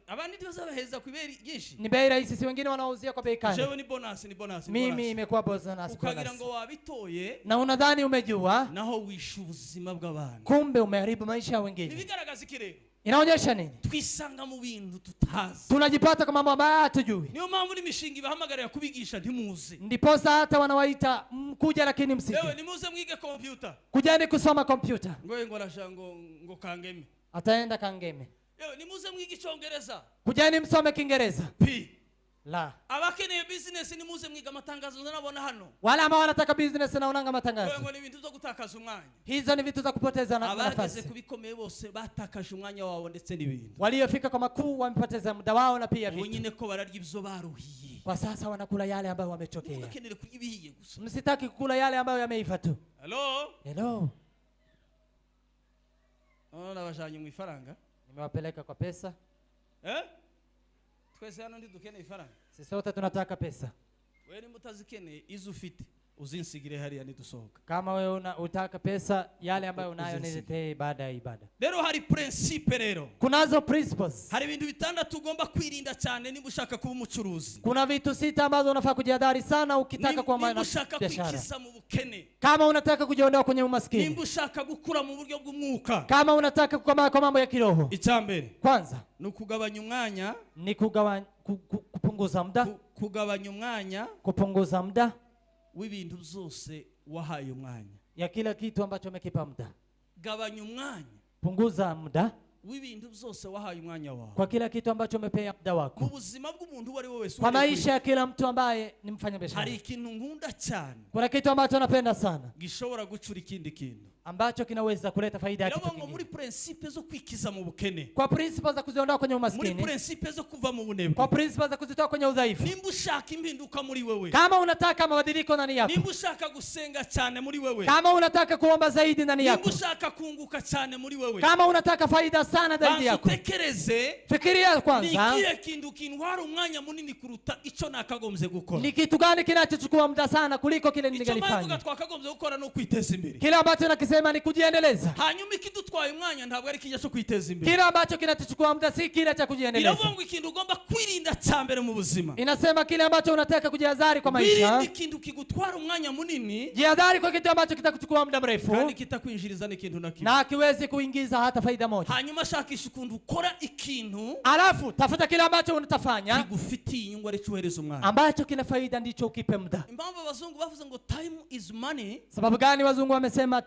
Abandi ntibazabaheza kwiberi byinshi. Ni bei rahisi, si wengine wanauzia kwa bei kali. Jewe ni bonus, ni bonus. Mimi imekuwa bonus. Ukagira ngo wabitoye Na unadhani umejua, naho wisha ubuzima bw'abantu. kumbe umeharibu maisha ya wengine. Nibigaragaza iki rero? Inaonyesha nini? Twisanga mu bintu tutazi. Tunajipata kwa mambo ambayo hatujui. Niyo mpamvu n'imishinga ibahamagarira kubigisha ntimuzi. Ndiposa hata wanawaita kuja lakini msije. Ewe nimuze mwige computer. Kujani kusoma kompyuta. Ngo rashango ngo kangeme. Ataenda Kangeme. Ewe nimuze mwige Icyongereza. Kujani msome Kiingereza. P. La. Abakeneye business nimuze mwiga amatangazo nabona hano. Wale ambao wanataka business na unanga Ewe matangazo. ngo ni ibintu byo gutakaza umwanya. Hizo ni vitu za kupoteza Abageze nafasi. kubikomeye bose batakaje umwanya wabo ndetse n'ibintu. Waliofika kwa makuu wamepoteza muda wao na pia Ubu vitu. nyine ko bararya ibyo baruhiye. Kwa sasa wanakula yale ambayo wamechokea. Bakeneye kurya ibihiye gusa. Msitaki kukula yale ambayo yameiva tu. Hello? Hello. Nabajanye mu ifaranga. Nimewapeleka kwa pesa. Twese hano ndi dukeneye ifaranga. Sisi sote tunataka pesa. Wewe ni mutazikeneye izo ufite uzinsigire hariya nidusohoka. Kama wewe utaka pesa, yale ambayo unayo niletee baada ya ibada. Rero hari principe rero. Kunazo principles. Hari ibintu bitandatu ugomba kwirinda cyane niba ushaka kuba umucuruzi. Kuna vitu 6 ambazo unafaa kujihadhari sana ukitaka kuwa niba ushaka biashara. kwikiza mu bukene. Kama unataka kujiondoa kwenye umaskini. Niba ushaka gukura mu buryo bw'umwuka. Kama unataka kukomaa kwa mambo ya kiroho. Icyambere. Kwanza ni ukugabanya umwanya, ni kupunguza muda. Kugabanya umwanya kupunguza muda w'ibintu byose wahaye umwanya. Ya kila kitu ambacho umekipa muda. Gabanya umwanya. Punguza muda w'ibintu byose wahaye umwanya wawe. Kwa kila kitu ambacho umepea muda wako. Mu buzima bw'umuntu wari wese. Kwa maisha ya kila mtu ambaye ni mfanya biashara. Hari ikintu nkunda cyane. Kuna kitu ambacho napenda sana. Gishobora gucura ikindi kintu. Ambacho kinaweza kuleta faida ya kitu kingine. Muri principe zo kwikiza mu bukene. Kwa principles za kuziondoa kwenye umaskini. Muri principe zo kuva mu bunebwe. Kwa principles za kuzitoa kwenye udhaifu. Nimba ushaka impinduka muri wewe. Kama unataka mabadiliko ndani yako. Nimba ushaka gusenga cyane muri wewe. Kama unataka kuomba zaidi ndani yako. Nimba ushaka kunguka cyane muri wewe. Kama unataka faida sana ndani yako. Tekereze. Fikiria kwanza. Ni kile kintu kinwara umwanya munini kuruta ico nakagombye gukora. Ni kitu gani kinachochukua muda sana kuliko kile ningelifanya? Ico twakagombye gukora no kwiteza imbere. Kile ambacho nakisema ni kujiendeleza. Hanyuma ikidutwaye umwanya ntabwo ari kijya cyo kwiteza imbere. Kile ambacho kinatuchukua muda si kile cha kujiendeleza. Iravuga ngo ikintu ugomba kwirinda cyambere mu buzima. Inasema kile ambacho unataka kujihadhari kwa maisha. Wirinde ikintu kigutwara umwanya munini. Jihadhari kwa kitu ambacho kitakuchukua muda mrefu. Kandi kitakwinjiriza n'ikintu na kimwe. Na kiwezi kuingiza hata faida moja. Hanyuma shakisha ukuntu ukora ikintu. Alafu tafuta kile ambacho unatafanya. Kigufitiye inyungu ari cyohereza umwanya. Ambacho kina faida ndicho ukipe muda. Impamvu abazungu bavuze ngo time is money. Sababu gani wazungu wamesema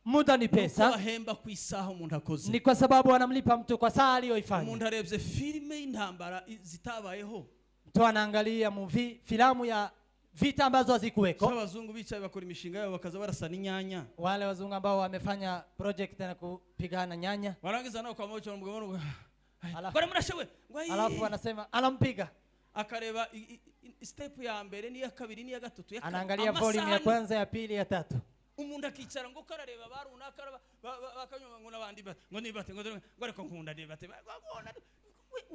muda ni pesa? Bahemba ku isaha umuntu akoze. Ni kwa sababu wanamlipa mtu kwa saa aliyoifanya. Umuntu arebye filime y'intambara zitabayeho. Mtu anaangalia filamu ya vita ambazo hazikuweko. Abazungu bicaye bakora imishinga yabo bakaza barasa n'inyanya. Wale wazungu ambao wamefanya project na kupigana nyanya. Warangiza nao kwa moyo mgomano. Bwana mrashewe. Alafu wanasema anampiga. Akareba step ya mbere ni ya kabiri ni ya gatatu ya anaangalia volume ya kwanza ya pili ya tatu. Umuntu akicara ngo karareba barunaka bakanyuma ngo nabandi ngo nibate ngo ariko nkunda nibate.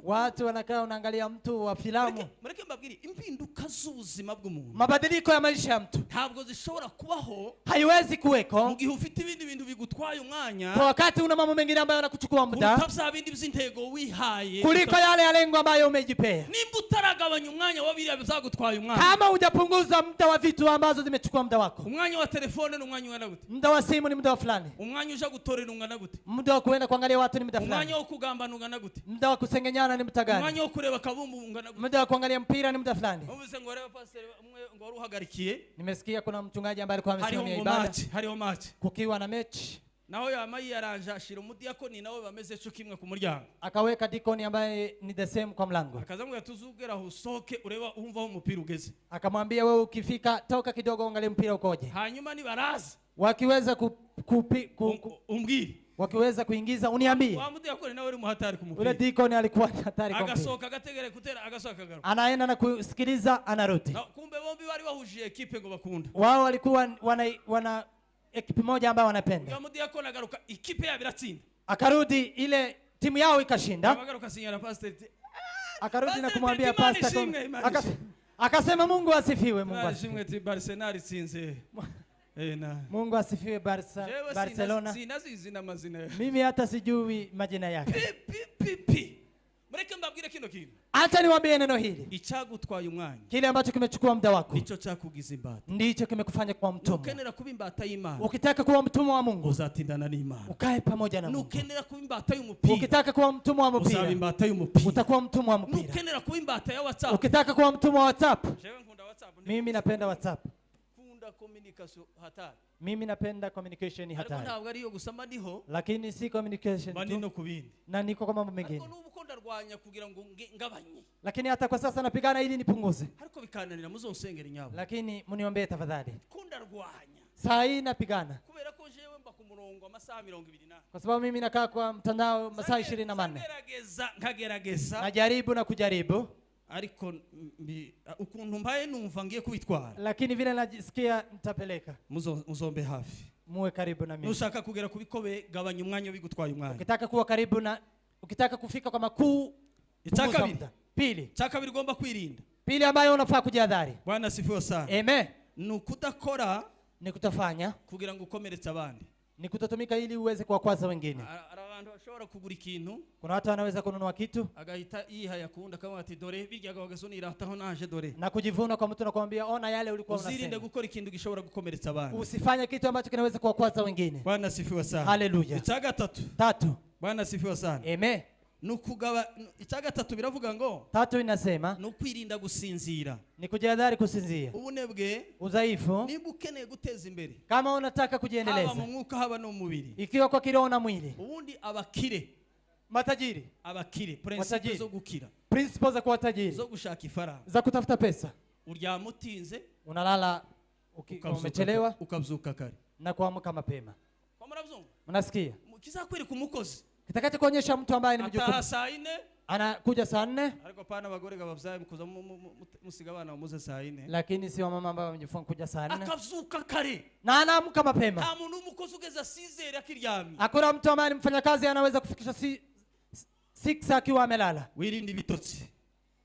Watu wanakaa unaangalia mtu wa filamu. Mureke mbabwire impinduka z'ubuzima bw'umuntu. Mabadiliko ya maisha ya mtu ntabwo zishobora kubaho. Haiwezi kuweko. Mu gihe ufite ibindi bintu bigutwaye umwanya. Kwa wakati una mambo mengine ambayo yanakuchukua muda. Utabza bindi by'intego wihaye. Kuliko yale ya lengo ambayo umejipea. Nimba utaragabanya umwanya wabiriya bizagutwaye umwanya. Kama hujapunguza muda wa vitu ambazo zimechukua muda wako. Umwanya wa telefone ni umwanya ungana gute? Muda wa simu ni muda fulani. Umwanya uja gutorera ungana gute? Muda wa kuenda kuangalia watu ni muda fulani. Umwanya wo kugambana ungana gute? Muda wa kusengenya kumenyana ni muda gani? Umwanya wo kureba kabumbu ungana. Muda wa kuangalia mpira ni muda fulani. Umvise ngo reba pastor umwe ngo wari uhagarikiye. Nimesikia kuna mchungaji ambaye alikuwa amesimamia ibada. Hariho match. Kukiwa na mechi. Naho yamayi yaranje ashira umudiyakoni nawe bameze cyo kimwe ku muryango. Akaweka dikoni ambaye ni the same kwa mlango. Akazamubwira tuzugera aho usoke ureba umva aho umupira ugeze. Akamwambia wewe ukifika toka kidogo angalia mpira ukoje. Hanyuma ni baraza. Wakiweza umbwire. Wakiweza kuingiza uniambie. Wa mudiyakoni nawe uri muhatari ku mupira. Ule dikoni alikuwa hatari kwa mpira. Agasoka gategere kutera agasoka garuka. Anaenda na kusikiliza anarudi. Kumbe bombi bari bahujije equipe ngo bakunda. Wao walikuwa wana ekipi moja ambayo wanapenda. Yamudiyakoni agaruka ikipe ya biratsinda. Akarudi ile timu yao ikashinda. Agaruka sinyana pastor. Akarudi na kumwambia pastor. Akasema Mungu asifiwe, Mungu asifiwe. Ati Barcelona itsinze. Mungu asifiwe Barcelona. Sina mazina. Mimi hata sijui majina yake. Mureke mbabwire kino kintu. Acha niwaambie neno hili. Icyagutwaye umwanya. Kile ambacho kimechukua muda wako. Nicho cyakugiza imbata. Ndicho kimekufanya kuwa mtumwa. Ukenera kuba imbata y'Imana. Ukitaka kuwa mtumwa wa Mungu, uzatindana n'Imana. Ukae pamoja na Mungu. Ukenera kuba imbata y'umupira. Ukitaka kuwa mtumwa wa mpira, uzaba imbata y'umupira. Utakuwa mtumwa wa mpira. Ukenera kuba imbata ya WhatsApp. Ukitaka kuwa mtumwa wa WhatsApp. Jewe nkunda WhatsApp. Mimi napenda WhatsApp. Communication hatari. Mimi napenda communication hatari. Ntabwo ariyo gusama ndiho. Lakini si communication tu. No kubindi. Na niko kwa mambo mengine. Ariko nuko ndarwanya kugira ngo ngabanye. Lakini hata kwa sasa napigana ili nipunguze. Ariko bikananira muzonsengera nyabo. Lakini muniombee tafadhali. Kundarwanya. Saa hii napigana. Kubera ko jewe mba ku murongo amasaha 28. Kwa sababu mimi nakaa kwa mtandao masaa 24. Nkagerageza. Najaribu na kujaribu. Ariko ukuntu mbaye numva ngiye kubitwara. Lakini vile najisikia nitapeleka. Muzombe hafi. Muwe karibu na mimi. Nushaka kugera kubikobe gabanya umwanya bigutwaye umwanya. Ukitaka kuwa karibu na ukitaka kufika kwa makuu. Icyakabiri gomba kwirinda. Pili ambayo unafaa kujihadhari. Bwana asifiwe sana. Amen. Nukudakora ni kutafanya kugira ngo ukomeretse abandi. Ni kutotumika ili uweze kuwakwaza wengine. Abantu bashobora kugura ikintu. Kuna watu wanaweza kununua kitu. Agahita yihaya kunda kama ati dore birya gagasonira hataho naje dore. Na kujivuna kwa mtu na kumwambia ona yale ulikuwa unasema. Uzirinde gukora ikintu gishobora gukomeretsa abandi. Usifanye kitu ambacho kinaweza kuwakwaza wengine. Bwana asifiwe sana. Haleluya. Tatu. Bwana asifiwe sana. Amen. Nukugaba icyagatatu biravuga ngo. Tatu inasema. Nukwirinda gusinzira. Ni kujihadhari kusinzia. Ubunebwe. Udhaifu. Niba ukeneye guteza imbere. Kama unataka kujiendeleza. Haba mu mwuka haba no mubiri. Ikiwa kwa kiroho na mwili. Ubundi abakire. Matajiri. Abakire. Principles zo gukira. Principles za kuwa tajiri. Zo gushaka ifaranga. Za kutafuta pesa. Uryamutinze. Unalala umechelewa. Ukabyuka kare. Na kuamka mapema. Kwa mnavyumva? Mnasikia? Kizakwereka umukozi. Kitakacho kuonyesha mtu ambaye ni mjukumu. Ataha saa 4. Anakuja saa 4. Ariko pana abagore gabavyaye mukuza musiga abana muze saa 4. Lakini si mama ambao wamejifunga kuja saa 4. Akazuka kare. Na anaamka mapema. Nta muntu umukozi ugeza 6 akiryamye. Hakuna mtu ambaye mfanyakazi anaweza kufikisha 6 akiwa amelala. Wirinde ibitotsi.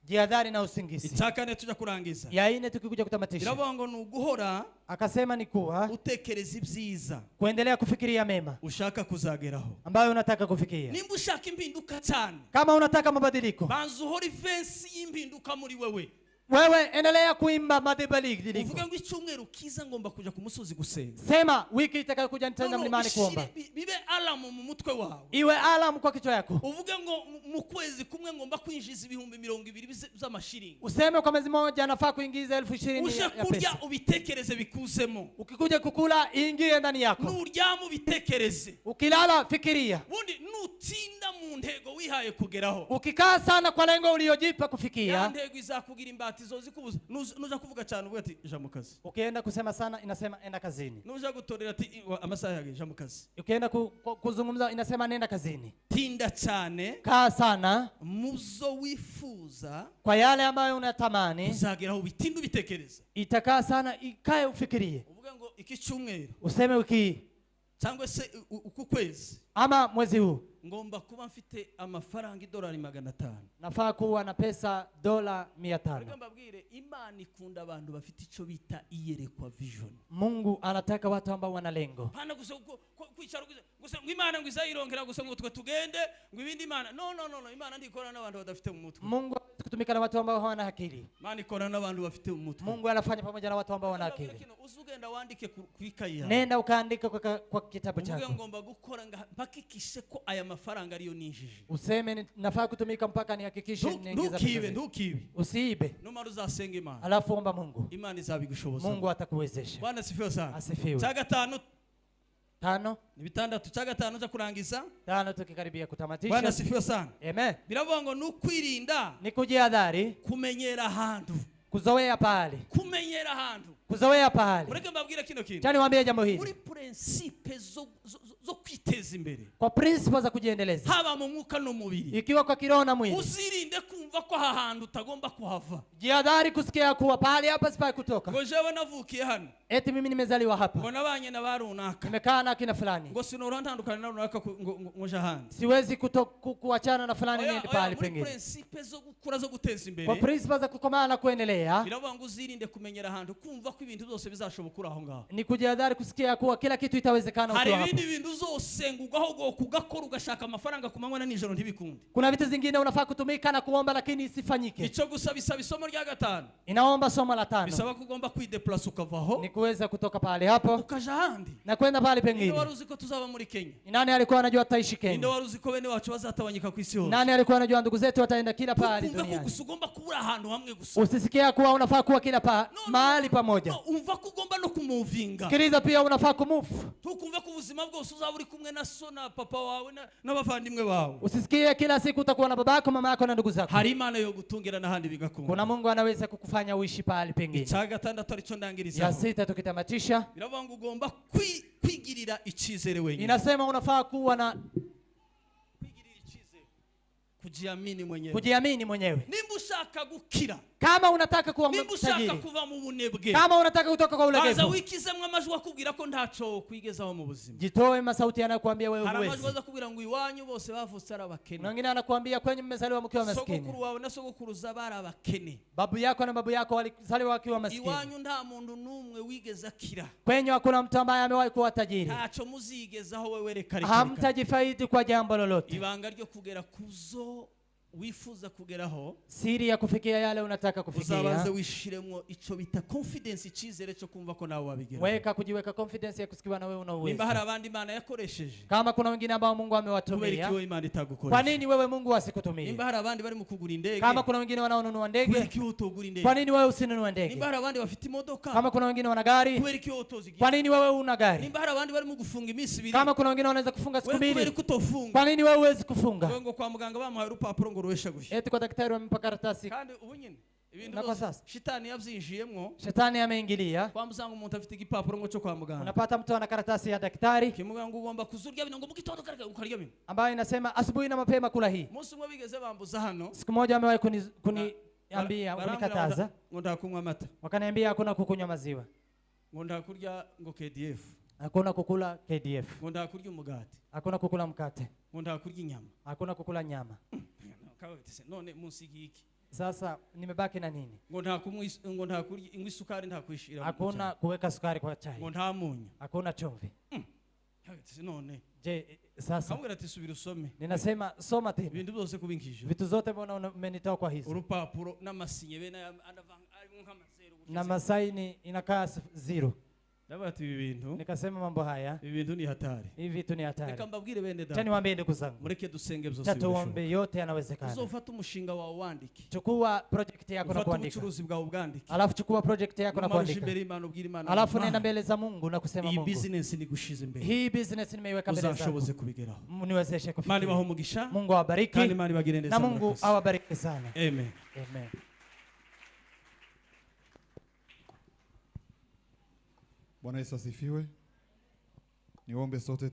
Jihadhari na usingizi. Itakane tuja kurangiza. Ya 4 tukikuja kutamatisha. Biravuga ngo nuguhora. Akasema ni kuwa utekereza ibyiza. Kuendelea kufikiria mema. Ushaka kuzageraho. Ambayo unataka kufikia. Nimba ushaka impinduka cyane. Kama unataka mabadiliko. Banza uhora ifensi y'impinduka muri wewe. Wewe endelea kuimba mabadiliko. Uvuga ngo icyumweru kiza ngomba kuja ku musozi gusenga. Sema wiki itakayokuja nitaenda mlimani kuomba. Bibe alamu mu mutwe wawe. Iwe alamu kwa kichwa yako. Uvuga ngo mu kwezi kumwe ngomba kwinjiza 220,000 z'amashiringi. Useme kwa mwezi mmoja nafaa kuingiza 20,000 ya pesa. Ushakurya ubitekereze bikuzemo. Ukikuja kukula ingie ndani yako. Nuryamu bitekereze. Ukilala fikiria. Bundi nutinda mu ntego wihaye kugeraho. Ukikaa sana kwa lengo uliojipa kufikia. Ya ntego izakugira imbatizo zikubuza. Nuza kuvuga cyane uvuga ati ja mu kazi. Ukienda kusema sana inasema enda kazini. Nuja gutorera ati amasaha yage ja mu kazi. Ukienda kuzungumza inasema nenda kazini. Tinda cyane. Kaa sana. Muzo wifuza. Kwa yale ambayo unatamani. Uzageraho bitindu bitekereza. Itakaa sana ikae ufikirie. Uvuga ngo iki cyumweru. Useme wiki. Cyangwa se uku kwezi. Ama mwezi huu. Ngomba kuba mfite amafaranga $500. Nafaa kuwa na pesa $500. Reka mbabwire Imana ikunda abantu bafite ico bita iyerekwa vision. Mungu anataka watu ambao wana lengo. Pana kwicara gusa ngo Imana ngo izayirongera gusa ngo twe tugende ngo ibindi Imana no Imana ndikora n'abantu badafite mu mutwe. Mungu kutumika na watu ambao hawana akili. Imana ikora n'abantu bafite mu mutwe. Mungu anafanya pamoja na watu ambao wana akili. Uzugenda wandike kwikaye. Nenda ukaandika kwa kitabu chako. Uvuga ngomba gukora mpakikishe ko aya mafaranga ariyo ninjije. Useme nafaa kutumika mpaka nihakikishe ninaingiza pesa. Ntukibe. Usiibe. Numara uzasenga Imana. Alafu omba Mungu. Imana izabigushoboza. Mungu atakuwezesha. Bwana sifiwe sana. Asifiwe. Cya gatanu. Tano. Ni bitandatu. Cya gatanu cyo kurangiza. Tano tukikaribia kutamatisha. Bwana sifiwe sana. Amen. Biravuga ngo nukwirinda. Ni kujihadhari. Kumenyera ahantu. Kuzoea pahali. Kumenyera ahantu. Kuzoea pahali. Mureke mbabwira kino kintu. Cyane waambie jambo hili. Muri principe zo kwiteza imbere. Kwa principles za kujiendeleza. Haba mu mwuka no mubiri. Ikiwa kwa kiroho na mwili. Uzirinde kumva ko ahantu utagomba kuhava. Jihadhari kusikia kuwa pahali hapa sifai kutoka. Ngo jewe navukiye hano. Eti mimi nimezaliwa hapa. Ngo nabanye na barunaka. Nimekaa na kina fulani. Ngo sinora ntandukana na runaka ngoja handi. Siwezi kuachana na fulani niende pahali pengine. Muri principe zo gukura zo guteza imbere. Kwa principles za kukomaa na kuendelea. Biravuga ngo uzirinde kumenyera ahantu kumva ko ibintu byose bizashobokura aho ngaho. Ni kujihadhari kusikia kuwa kila kitu itawezekana ukiwa hapo. Hari ibindi bintu zose ngugaho go kugakora ugashaka amafaranga kumanywa na nijoro ntibikunde. Kuna vitu zingine unafaa kutumika na kuomba lakini isifanyike. Ico gusaba isomo rya gatanu. Inaomba somo la 5. Bisaba kugomba kwideplace ukavaho. Ni kuweza kutoka pale hapo. Ukaja handi. Na kwenda pale pengine. Ndio waruzi ko tuzaba muri Kenya. Nani alikuwa anajua ataishi Kenya? Ndio waruzi ko bene wacu bazatawanyika ku isi yose. Nani alikuwa anajua ndugu zetu wataenda kila pale duniani? duniani? Ugomba kubura ahantu hamwe gusa. Usisikia kuwa unafaa kuwa kila mahali pamoja. Umva ko ugomba no kumuvinga. Sikiliza pia unafaa kumove. Tukumva ko ubuzima bwose uzaba uri kumwe na so na papa wawe n'abavandimwe bawe. Usisikie kila siku utakuwa na babako, mama yako na ndugu zako. Hari Imana yo gutungira na handi bigakunda. Kuna Mungu anaweza kukufanya uishi pale pengine. Cya gatandatu arico ndangiriza. Ya 6 tukitamatisha. Biravuga ngo ugomba kwigirira icyizere wenyine. Inasema unafaa kuwa na kwigirira icyizere. Kujiamini mwenyewe. Kujiamini mwenyewe. Nimba ushaka gukira. Kama unataka kuwa tajiri. Nimba ushaka kuva mu bunebwe. Kama unataka kutoka kwa ulegevu. Baza wikizemwe amajwi akubwira ko ntaco kwigezaho mu buzima. Jitoe masauti yanayokuambia wewe huwezi. Hari amajwi aza kubwira ngo iwanyu bose bavutse ari abakene. Na wengine anakuambia kwenye mmezaliwa mkiwa maskini. Sogokuru wawe na sogokuruza bari abakene. Babu yako na babu yako walizaliwa wakiwa maskini. Iwanyu nta muntu numwe wigeza kira. Kwenye hakuna mtu ambaye amewahi kuwa tajiri. Ntaco muzigezaho wewe reka. Hamtajifaidi kwa jambo lolote. Ibanga ryo kugera kuzo wifuza kugeraho, siri ya kufikia yale unataka kufikia, uzabanze wishiremo ico bita confidence, icyizere cyo kumva ko nawe wabigera. Weka kujiweka confidence ya kusikiwa na wewe una uwezo. Nimba hari abandi Imana yakoresheje, kama kuna wengine ambao Mungu amewatumia, kwa nini wewe Mungu asikutumie? Nimba hari abandi bari mu kugura indege, kama kuna wengine wanaonunua ndege, kwa nini wewe usinunue ndege? Nimba hari abandi bafite imodoka, kama kuna wengine wana gari, kwa nini wewe una gari? Nimba hari abandi bari mu gufunga iminsi ibiri, kama kuna wengine wanaweza kufunga siku mbili, kwa nini wewe huwezi kufunga? Ngo kwa muganga bamuhaye urupapuro ngo ruhesha gushya, eti kwa daktari wamempa karatasi, kandi ubu nyine ibintu byose shitani yabyinjiyemo, shetani ameingilia. Kwa muzanga umuntu afite igipapuro ngo cyo kwa muganga, unapata mtu ana karatasi ya daktari kimuganga ugomba kuzurya bino ngo mugitondo ukarya bino, ambayo inasema asubuhi na mapema kula hii. Munsi umwe bigeze bambuza hano, siku moja amewahi kuniambia, kunikataza, ngo ndakunywa amata, wakaniambia hakuna kukunywa maziwa, ngo ndakurya ngo KDF, hakuna kukula KDF, ngo ndakurya umugati, hakuna kukula mkate, ngo ndakurya inyama, hakuna kukula nyama. None munsi giki sasa nimebaki na nini? Ngo ndakurya ingwi sukari ndakwishira, hakuna kuweka sukari kwa chai, ngo nta munyu, hakuna chumvi. None je, sasa kamwira ati subira usome, ninasema soma tena ibintu byose kubinkije, vitu zote mbona umenitoa kwa hizo urupapuro n'amasinye bena nk'amazero na masaini inakaa zero. Ndabati ibintu, nikasema mambo haya, ibintu ni hatari, hivi vitu ni hatari. Nikambabwire bene dada, tani waambie ndugu zangu, mureke dusenge byose tuombe, yote yanawezekana. Uzofata umushinga wawe wandike, chukua project yako na kuandika, ubucuruzi bwawe ubwandike, alafu chukua project yako na kuandika, alafu nenda mbele za Mungu na kusema Mungu, hii business ni gushize mbele, hii business nimeiweka mbele zako, uzashoboze kubigeraho, niwezeshe kufikia. Mani baho mugisha, Mungu awabariki, kandi mani bagire neza, na Mungu awabariki sana. Amen. Amen. Bwana Yesu asifiwe. Niombe sote